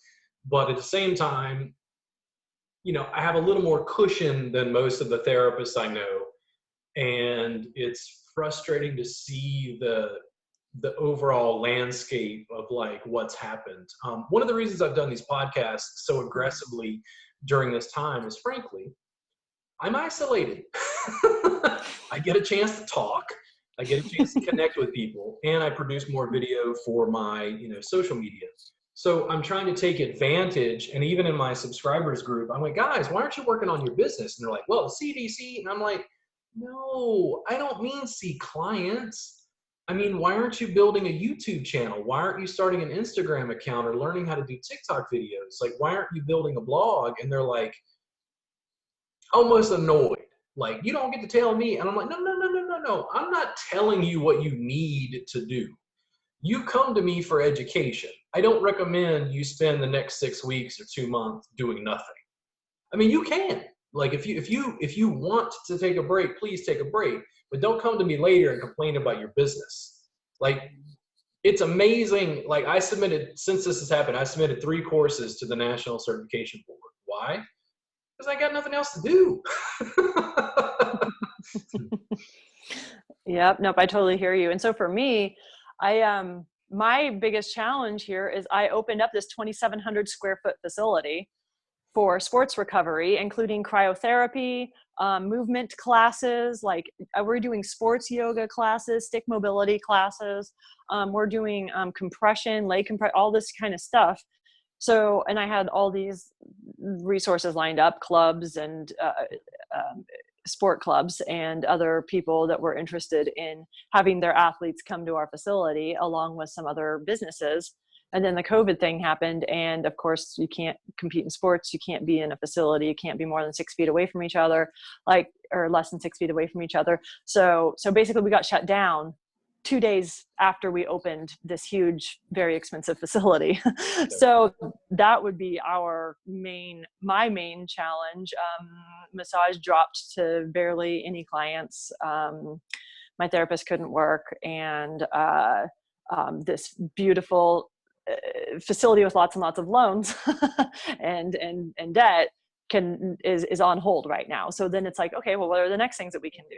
But at the same time, you know, I have a little more cushion than most of the therapists I know. And it's frustrating to see the overall landscape of like what's happened. One of the reasons I've done these podcasts so aggressively during this time is, frankly, I'm isolated. I get a chance to talk. I get a chance to connect with people, and I produce more video for my, social media. So I'm trying to take advantage, and even in my subscribers group, I'm like, guys, why aren't you working on your business? And they're like, well, CDC. And I'm like, no, I don't mean see clients. I mean, why aren't you building a YouTube channel? Why aren't you starting an Instagram account or learning how to do TikTok videos? Like, why aren't you building a blog? And they're like, almost annoyed. Like, you don't get to tell me. And I'm like, no, no, no, no, no, no. I'm not telling you what you need to do. You come to me for education. I don't recommend you spend the next 6 weeks or 2 months doing nothing. I mean, you can. Like, if you want to take a break, please take a break. But don't come to me later and complain about your business. Like, it's amazing. Like, since this has happened, I submitted 3 courses to the National Certification Board. Why? Because I got nothing else to do. Yep. Nope. I totally hear you. And so for me, my biggest challenge here is I opened up this 2,700 square foot facility for sports recovery, including cryotherapy, movement classes. Like we're doing sports yoga classes, stick mobility classes. We're doing compression, leg compression, all this kind of stuff. So, and I had all these resources lined up, clubs and sport clubs and other people that were interested in having their athletes come to our facility, along with some other businesses. And then the COVID thing happened. And of course, you can't compete in sports. You can't be in a facility. You can't be more than 6 feet away from each other, or less than 6 feet away from each other. So basically we got shut down 2 days after we opened this huge, very expensive facility. So that would be my main challenge. Massage dropped to barely any clients. My therapist couldn't work, and this beautiful facility with lots and lots of loans and debt is on hold right now. So then it's like, okay, well, what are the next things that we can do?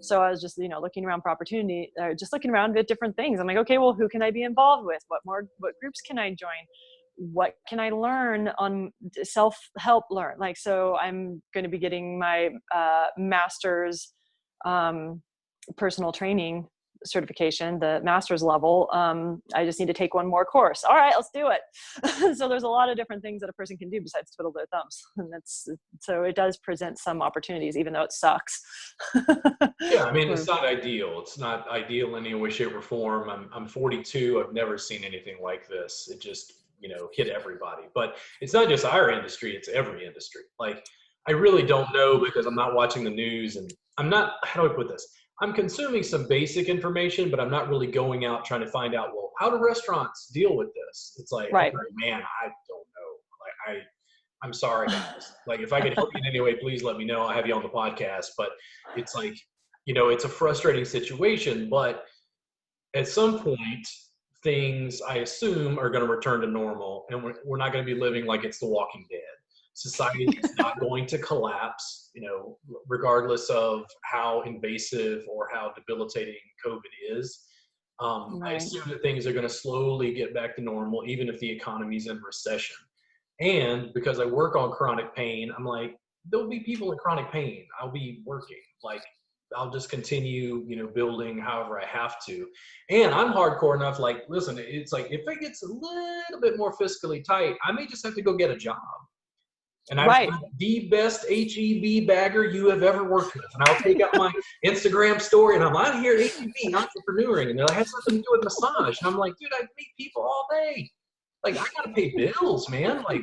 So I was just, looking around for opportunity, just looking around at different things. I'm like, okay, well, who can I be involved with? What groups can I join? What can I learn on self-help learn? Like, so I'm going to be getting my master's personal training certification, the master's level. I just need to take one more course. All right, let's do it. So there's a lot of different things that a person can do besides twiddle their thumbs. And so it does present some opportunities, even though it sucks. Yeah, I mean, it's not ideal. It's not ideal in any way, shape, or form. I'm 42. I've never seen anything like this. It just, hit everybody. But it's not just our industry, it's every industry. Like, I really don't know, because I'm not watching the news, and I'm not, how do I put this? I'm consuming some basic information, but I'm not really going out trying to find out, well, how do restaurants deal with this? It's like, right. Okay, man, I don't know. Like, I'm sorry, guys. Like, if I could help you in any way, please let me know. I'll have you on the podcast. But it's like, it's a frustrating situation. But at some point, things, I assume, are going to return to normal, and we're not going to be living like it's The Walking Dead. Society is not going to collapse, regardless of how invasive or how debilitating COVID is. Right. I assume that things are going to slowly get back to normal, even if the economy's in recession. And because I work on chronic pain, I'm like, there'll be people in chronic pain. I'll be working. Like, I'll just continue, building however I have to. And I'm hardcore enough, like, listen, it's like, if it gets a little bit more fiscally tight, I may just have to go get a job. And I'm the best HEB bagger you have ever worked with. And I'll take out my Instagram story, and I'm out here at HEB entrepreneuring. And they're like, I have something to do with massage. And I'm like, dude, I meet people all day. Like, I got to pay bills, man. Like,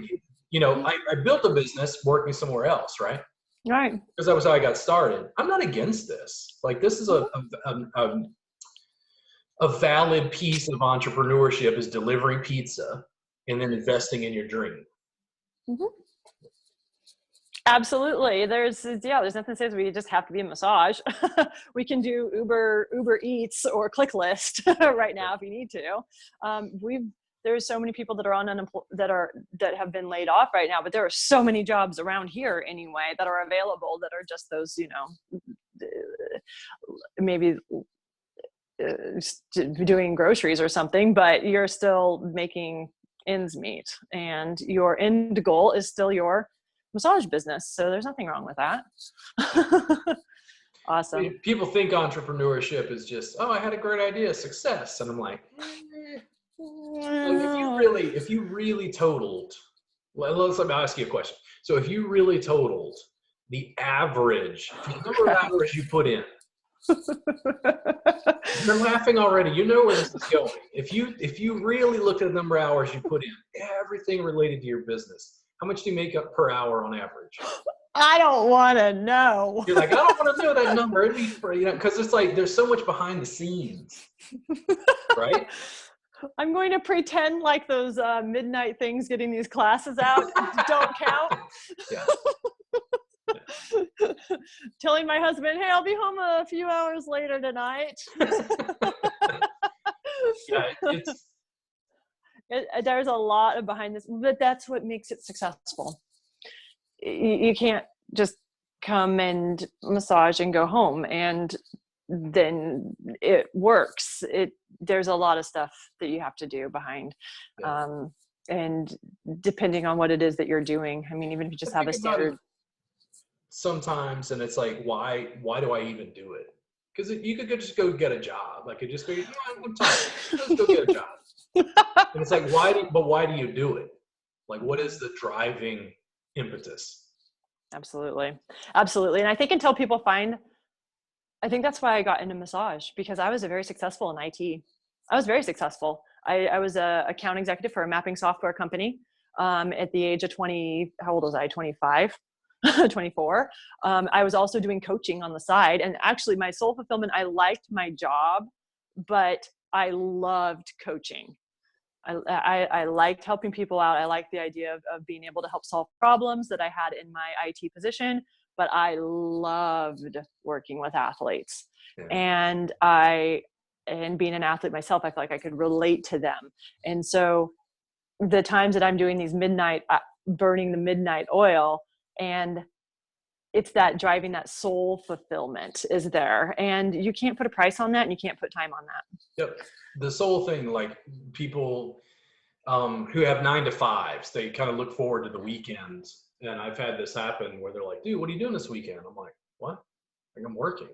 I built a business working somewhere else, right? Right. Because that was how I got started. I'm not against this. Like, this is a valid piece of entrepreneurship, is delivering pizza and then investing in your dream. Mm-hmm. Absolutely. There's nothing that says we just have to be a massage. We can do Uber Eats or ClickList right now if you need to. There's so many people that are on that have been laid off right now, but there are so many jobs around here anyway that are available that are just those, maybe doing groceries or something, but you're still making ends meet, and your end goal is still your massage business. So there's nothing wrong with that. Awesome. People think entrepreneurship is just, oh, I had a great idea, success. And I'm like, if you really totaled, let me ask you a question. So if you really totaled the average, the number of hours you put in, you're laughing already. You know where this is going. If you really look at the number of hours you put in, everything related to your business, how much do you make up per hour on average? I don't want to know. You're like, I don't want to know that number. It'd be for, because it's like there's so much behind the scenes, right? I'm going to pretend like those midnight things getting these classes out don't count. Yeah. Telling my husband, hey, I'll be home a few hours later tonight. Yeah, there's a lot of behind this, but that's what makes it successful. You can't just come and massage and go home and then it works. There's a lot of stuff that you have to do behind. Yeah. And depending on what it is that you're doing, I mean, even if you just have a standard. Sometimes, and it's like, why do I even do it? Because you could just go get a job. I could just go, I'm tired. Let's go get a job. And it's like, why do you do it? Like, what is the driving impetus? Absolutely. Absolutely. And I think until people I think that's why I got into massage, because I was very successful in IT. I was very successful. I was a account executive for a mapping software company at the age of 20. How old was I? 25. 24. I was also doing coaching on the side, and actually my soul fulfillment, I liked my job, but I loved coaching. I liked helping people out. I liked the idea of being able to help solve problems that I had in my IT position, but I loved working with athletes. Yeah. And being an athlete myself, I felt like I could relate to them. And so the times that I'm doing these burning the midnight oil, and it's that driving that soul fulfillment is there, and you can't put a price on that, and you can't put time on that. Yep. The soul thing, like people who have 9 to 5s, they kind of look forward to the weekends. And I've had this happen where they're like, dude, what are you doing this weekend? I'm like, what? Like, I'm working.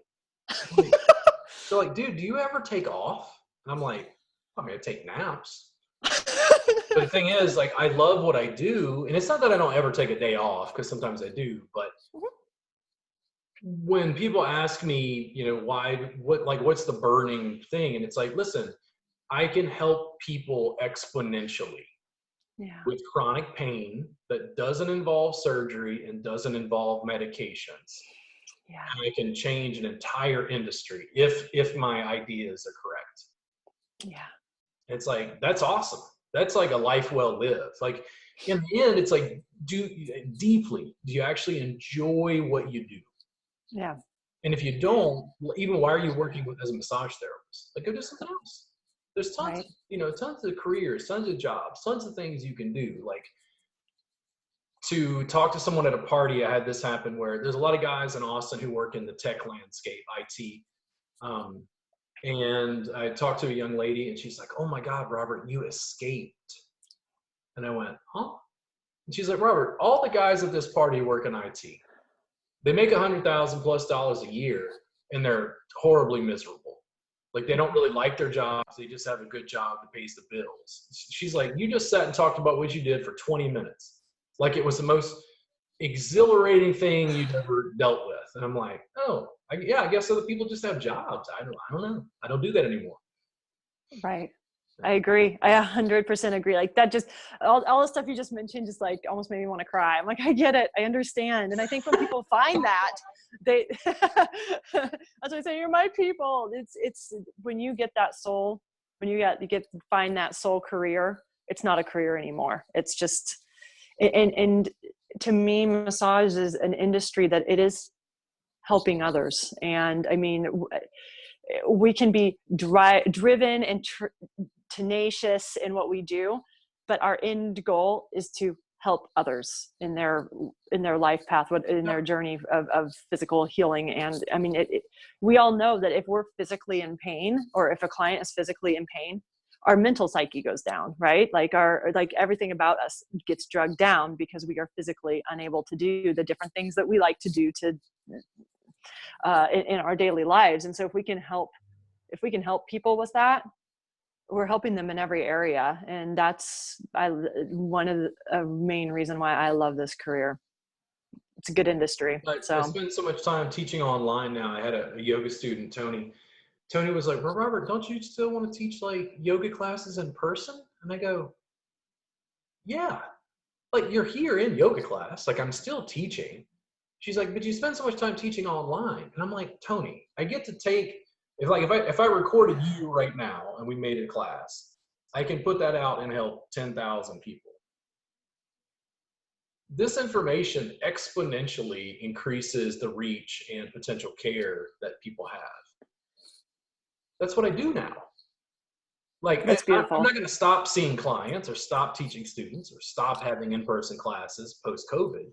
They're like, dude, do you ever take off? And I'm like, I'm going to take naps. But the thing is, like, I love what I do. And it's not that I don't ever take a day off, because sometimes I do. But when people ask me, what's the burning thing? And it's like, listen, I can help people exponentially with chronic pain that doesn't involve surgery and doesn't involve medications. Yeah. And I can change an entire industry if my ideas are correct. Yeah. It's like, that's awesome. That's like a life well lived. Like, in the end, it's like, do you actually enjoy what you do? Yeah. And if you don't, even why are you working as a massage therapist? Like, go do something else. There's tons, tons of careers, tons of jobs, tons of things you can do. Like, to talk to someone at a party, I had this happen where there's a lot of guys in Austin who work in the tech landscape, IT. And I talked to a young lady, and she's like, oh my God, Robert, you escaped. And I went, huh? And she's like, Robert, all the guys at this party work in IT. They make $100,000+ a year, and they're horribly miserable. Like, they don't really like their jobs. They just have a good job that pays the bills. She's like, you just sat and talked about what you did for 20 minutes. Like, it was the most exhilarating thing you've ever dealt with. And I'm like, oh, I guess other people just have jobs. I don't know. I don't do that anymore. Right. I agree. I 100% agree. Like, that just, all the stuff you just mentioned just like almost made me want to cry. I'm like, I get it. I understand. And I think when people find that, that's why I say, you're my people. It's when you get that soul, find that soul career, it's not a career anymore. It's just, and to me, massage is an industry that it is helping others. And I mean, we can be driven and tenacious in what we do, but our end goal is to help others in their life path, in their journey of physical healing. And I mean, we all know that if we're physically in pain, or if a client is physically in pain, our mental psyche goes down, right? Like everything about us gets drugged down because we are physically unable to do the different things that we like to do in our daily lives. And so if we can help people with that, we're helping them in every area. And that's one of the main reason why I love this career. It's a good industry. I spend so much time teaching online now. I had a yoga student, Tony. Tony was like, well, Robert, don't you still want to teach like yoga classes in person? And I go, yeah, like you're here in yoga class. Like I'm still teaching. She's like, but you spend so much time teaching online. And I'm like, Tony, I get to take, if I recorded you right now and we made a class, I can put that out and help 10,000 people. This information exponentially increases the reach and potential care that people have. That's what I do now. Like, That's beautiful. I'm not going to stop seeing clients or stop teaching students or stop having in-person classes post-COVID.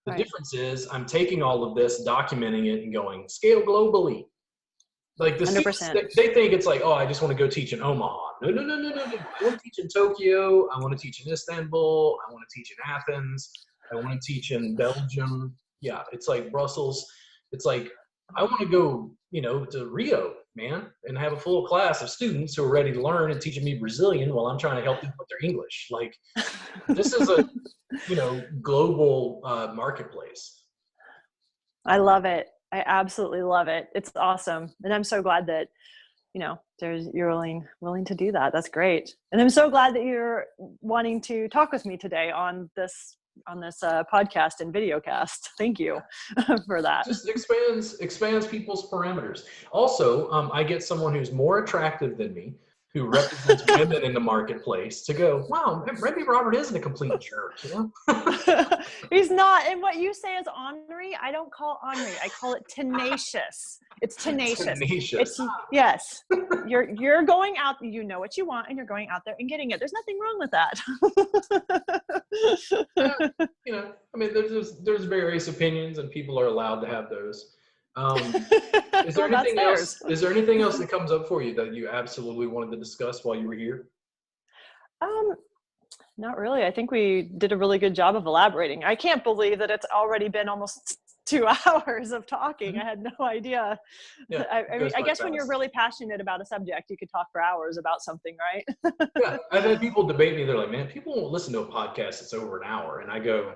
The difference is I'm taking all of this, documenting it, and going, scale globally. Like the students, they think it's like, oh, I just want to go teach in Omaha. No. I want to teach in Tokyo. I want to teach in Istanbul. I want to teach in Athens. I want to teach in Belgium. Yeah, it's like Brussels. It's like, I want to go, to Rio, man, and have a full class of students who are ready to learn and teaching me Brazilian while I'm trying to help them with their English. Like, this is a, global marketplace. I love it. I absolutely love it. It's awesome. And I'm so glad that, you're willing to do that. That's great. And I'm so glad that you're wanting to talk with me today on this podcast and video cast. Thank you for that. Just expands people's parameters. Also, I get someone who's more attractive than me, who represents women in the marketplace, to go, wow, maybe Robert isn't a complete jerk, He's not. And what you say is ornery, I don't call ornery. I call it tenacious. It's tenacious. Yes. You're going out, you know what you want, and you're going out there and getting it. There's nothing wrong with that. There's various opinions, and people are allowed to have those. Is there anything else? Is there anything else that comes up for you that you absolutely wanted to discuss while you were here? Not really. I think we did a really good job of elaborating. I can't believe that it's already been almost 2 hours of talking. Mm-hmm. I had no idea. Yeah, I guess when you're really passionate about a subject, you could talk for hours about something, right? Yeah, I've had people debate me. They're like, man, people won't listen to a podcast that's over an hour. And I go,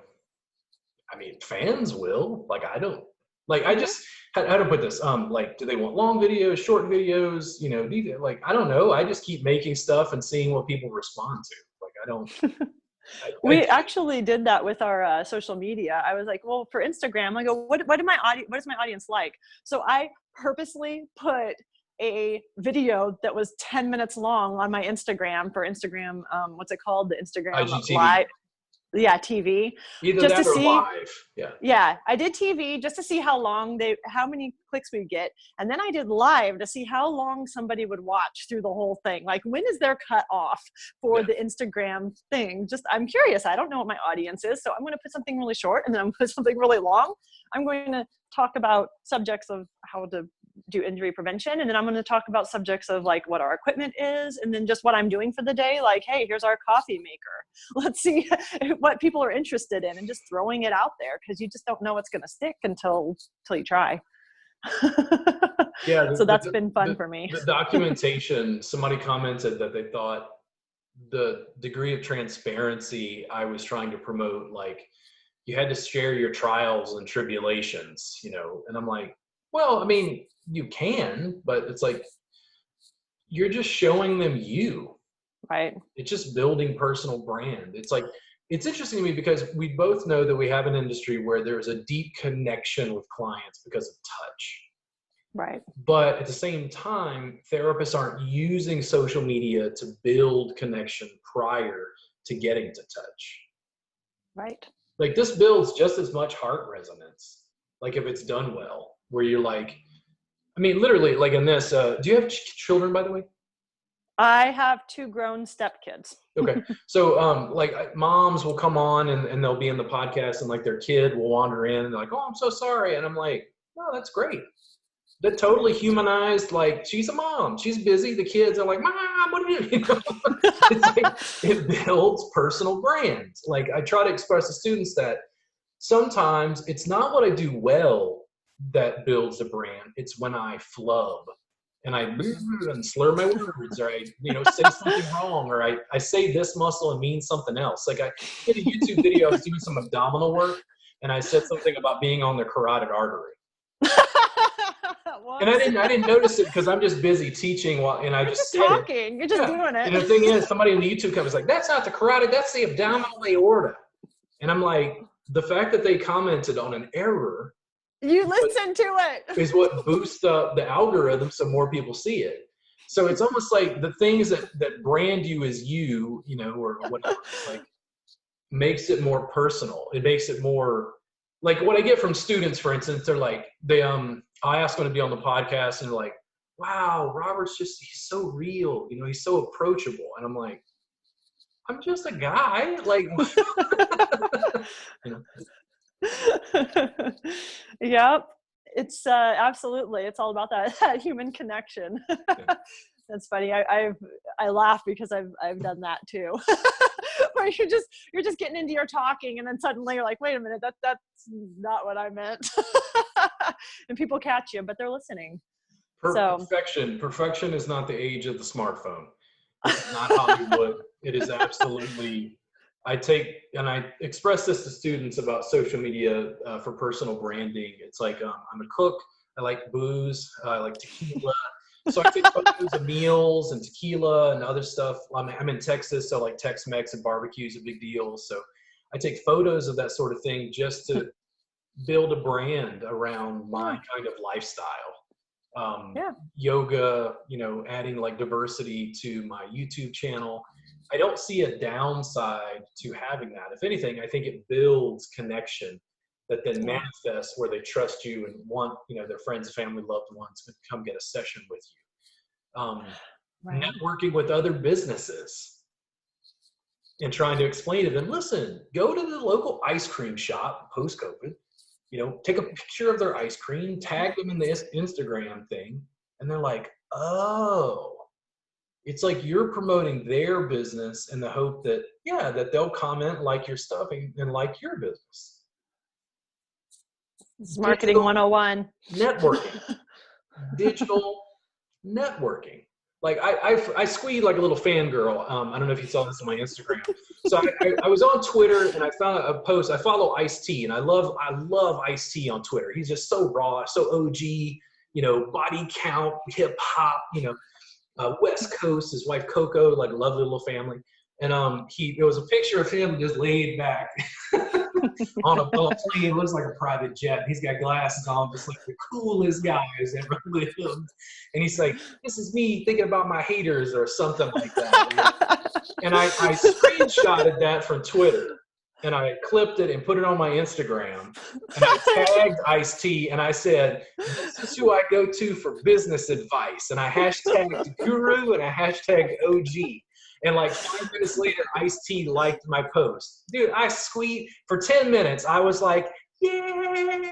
fans will. Like, I don't. Like, I just, how to put this? Do they want long videos, short videos? I don't know. I just keep making stuff and seeing what people respond to. Like, I don't. We actually did that with our social media. I was like, well, for Instagram, I go, what is my audience like? So I purposely put a video that was 10 minutes long on my Instagram for Instagram. What's it called? The Instagram IGTV. Live. Yeah, TV. Either just that or live. Yeah, I did TV just to see how many clicks we'd get. And then I did live to see how long somebody would watch through the whole thing. Like, when is their cut off for the Instagram thing? I'm curious. I don't know what my audience is. So I'm going to put something really short, and then I'm going to put something really long. I'm going to talk about subjects of how to do injury prevention. And then I'm going to talk about subjects of like what our equipment is, and then just what I'm doing for the day. Like, hey, here's our coffee maker. Let's see what people are interested in, and just throwing it out there, because you just don't know what's going to stick until you try. Yeah. So that's been fun for me. The documentation, somebody commented that they thought the degree of transparency I was trying to promote, like, you had to share your trials and tribulations, and I'm like, well, you can, but it's like, you're just showing them you. Right. It's just building personal brand. It's like, it's interesting to me because we both know that we have an industry where there's a deep connection with clients because of touch. Right. But at the same time, therapists aren't using social media to build connection prior to getting to touch. Right. Like, this builds just as much heart resonance, like if it's done well, where you're like, literally, like in this, do you have children, by the way? I have 2 grown stepkids. Okay. So, moms will come on and they'll be in the podcast, and like their kid will wander in and they're like, oh, I'm so sorry. And I'm like, no, that's great. That totally humanized, like, she's a mom. She's busy. The kids are like, Mom, what are you doing? It's like, it builds personal brands. Like, I try to express to students that sometimes it's not what I do well that builds a brand. It's when I flub and I and slur my words, or I, say something wrong, or I say this muscle and mean something else. Like I did a YouTube video, I was doing some abdominal work, and I said something about being on the carotid artery. And I didn't notice it because I'm just busy teaching and I just said talking. You're just doing it. And the thing is, somebody in the YouTube comment was like, "That's not the carotid, that's the abdominal aorta." And I'm like, the fact that they commented on an error, you listen to it, is what boosts up the algorithm so more people see it. So it's almost like the things that brand you as you, or whatever, like makes it more personal. It makes it more like what I get from students, for instance. They're like, I ask them to be on the podcast, and they're like, "Wow, Robert's he's so real. He's so approachable." And I'm like, I'm just a guy. Like, Yep. It's absolutely. It's all about that human connection. Yeah. That's funny. I laugh because I've done that too. Where you're just getting into your talking, and then suddenly you're like, wait a minute, that's not what I meant. And people catch you, but they're listening. Perfection is not the age of the smartphone. It's not Hollywood. It is absolutely. I express this to students about social media for personal branding. It's like I'm a cook. I like booze. I like tequila. So I take photos of meals and tequila and other stuff. I'm in Texas, so like Tex-Mex and barbecue is a big deal. So I take photos of that sort of thing just to build a brand around my kind of lifestyle. Yoga, adding like diversity to my YouTube channel. I don't see a downside to having that. If anything, I think it builds connection that then manifests where they trust you and want, their friends, family, loved ones to come get a session with you. Networking with other businesses and trying to explain to them, listen, go to the local ice cream shop post-COVID, take a picture of their ice cream, tag them in the Instagram thing. And they're like, oh, it's like you're promoting their business in the hope that, that they'll comment, like your stuff and like your business. It's marketing 101. Networking. Digital networking. Like I squeezed like a little fangirl. I don't know if you saw this on my Instagram. So I was on Twitter and I found a post. I follow Ice-T, and I love Ice-T on Twitter. He's just so raw, so OG, body count, hip hop, West Coast, his wife Coco, like lovely little family. And there was a picture of him just laid back on a plane. It looks like a private jet. He's got glasses on, just like the coolest guys ever lived. And he's like, "This is me thinking about my haters," or something like that. And I screenshotted that from Twitter, and I clipped it and put it on my Instagram. And I tagged Ice-T, and I said, "This is who I go to for business advice." And I hashtagged Guru and I hashtagged OG. And like 5 minutes later, Ice-T liked my post. Dude, for 10 minutes, I was like, "Yay!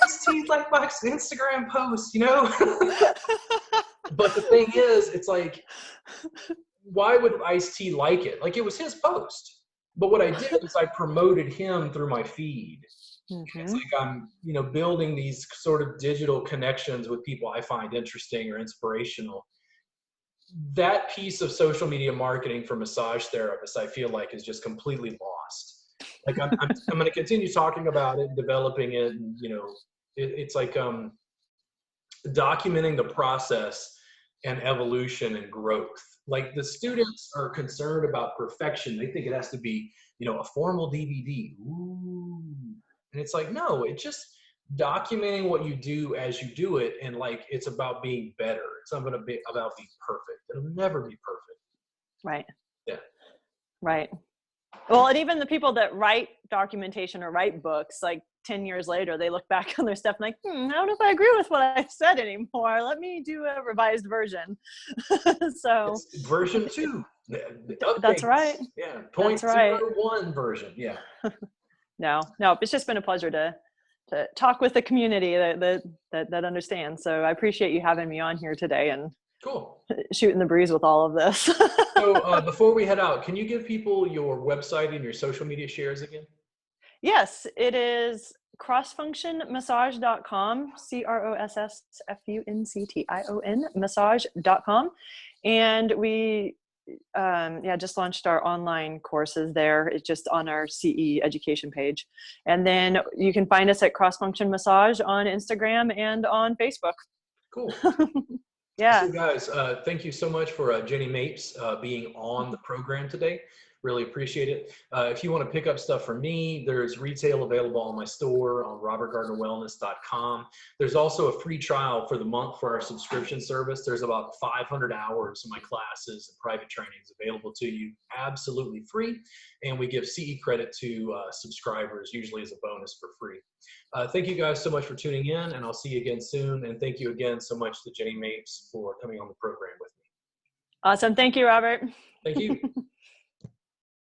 Ice-T liked my Instagram post," But the thing is, it's like, why would Ice-T like it? Like, it was his post. But what I did is I promoted him through my feed. Mm-hmm. It's like I'm, building these sort of digital connections with people I find interesting or inspirational. That piece of social media marketing for massage therapists, I feel like, is just completely lost. Like I'm going to continue talking about it and developing it. And, it's like documenting the process and evolution and growth. Like the students are concerned about perfection. They think it has to be, a formal DVD. Ooh. And it's like, no, it's just documenting what you do as you do it. And like, it's about being better. It's not going to be about being perfect. It'll never be perfect. Right. Yeah. Right. Well, and even the people that write documentation or write books, like 10 years later, they look back on their stuff and like, I don't know if I agree with what I said anymore. Let me do a revised version. So it's version 2. That's right. Yeah. 0.01 version. Yeah. No, it's just been a pleasure to talk with the community that understands. So I appreciate you having me on here today and cool shooting the breeze with all of this. So before we head out, can you give people your website and your social media shares again? Yes, it is crossfunctionmassage.com, CROSSFUNCTION, massage.com. And we just launched our online courses there. It's just on our CE education page. And then you can find us at Cross Function Massage on Instagram and on Facebook. Cool. Yeah. So guys, thank you so much for Jenny Mapes being on the program today. Really appreciate it. If you want to pick up stuff from me, there's retail available on my store on robertgardnerwellness.com. There's also a free trial for the month for our subscription service. There's about 500 hours of my classes and private trainings available to you absolutely free. And we give CE credit to subscribers, usually as a bonus for free. Thank you guys so much for tuning in, and I'll see you again soon. And thank you again so much to Jenny Mapes for coming on the program with me. Awesome. Thank you, Robert. Thank you.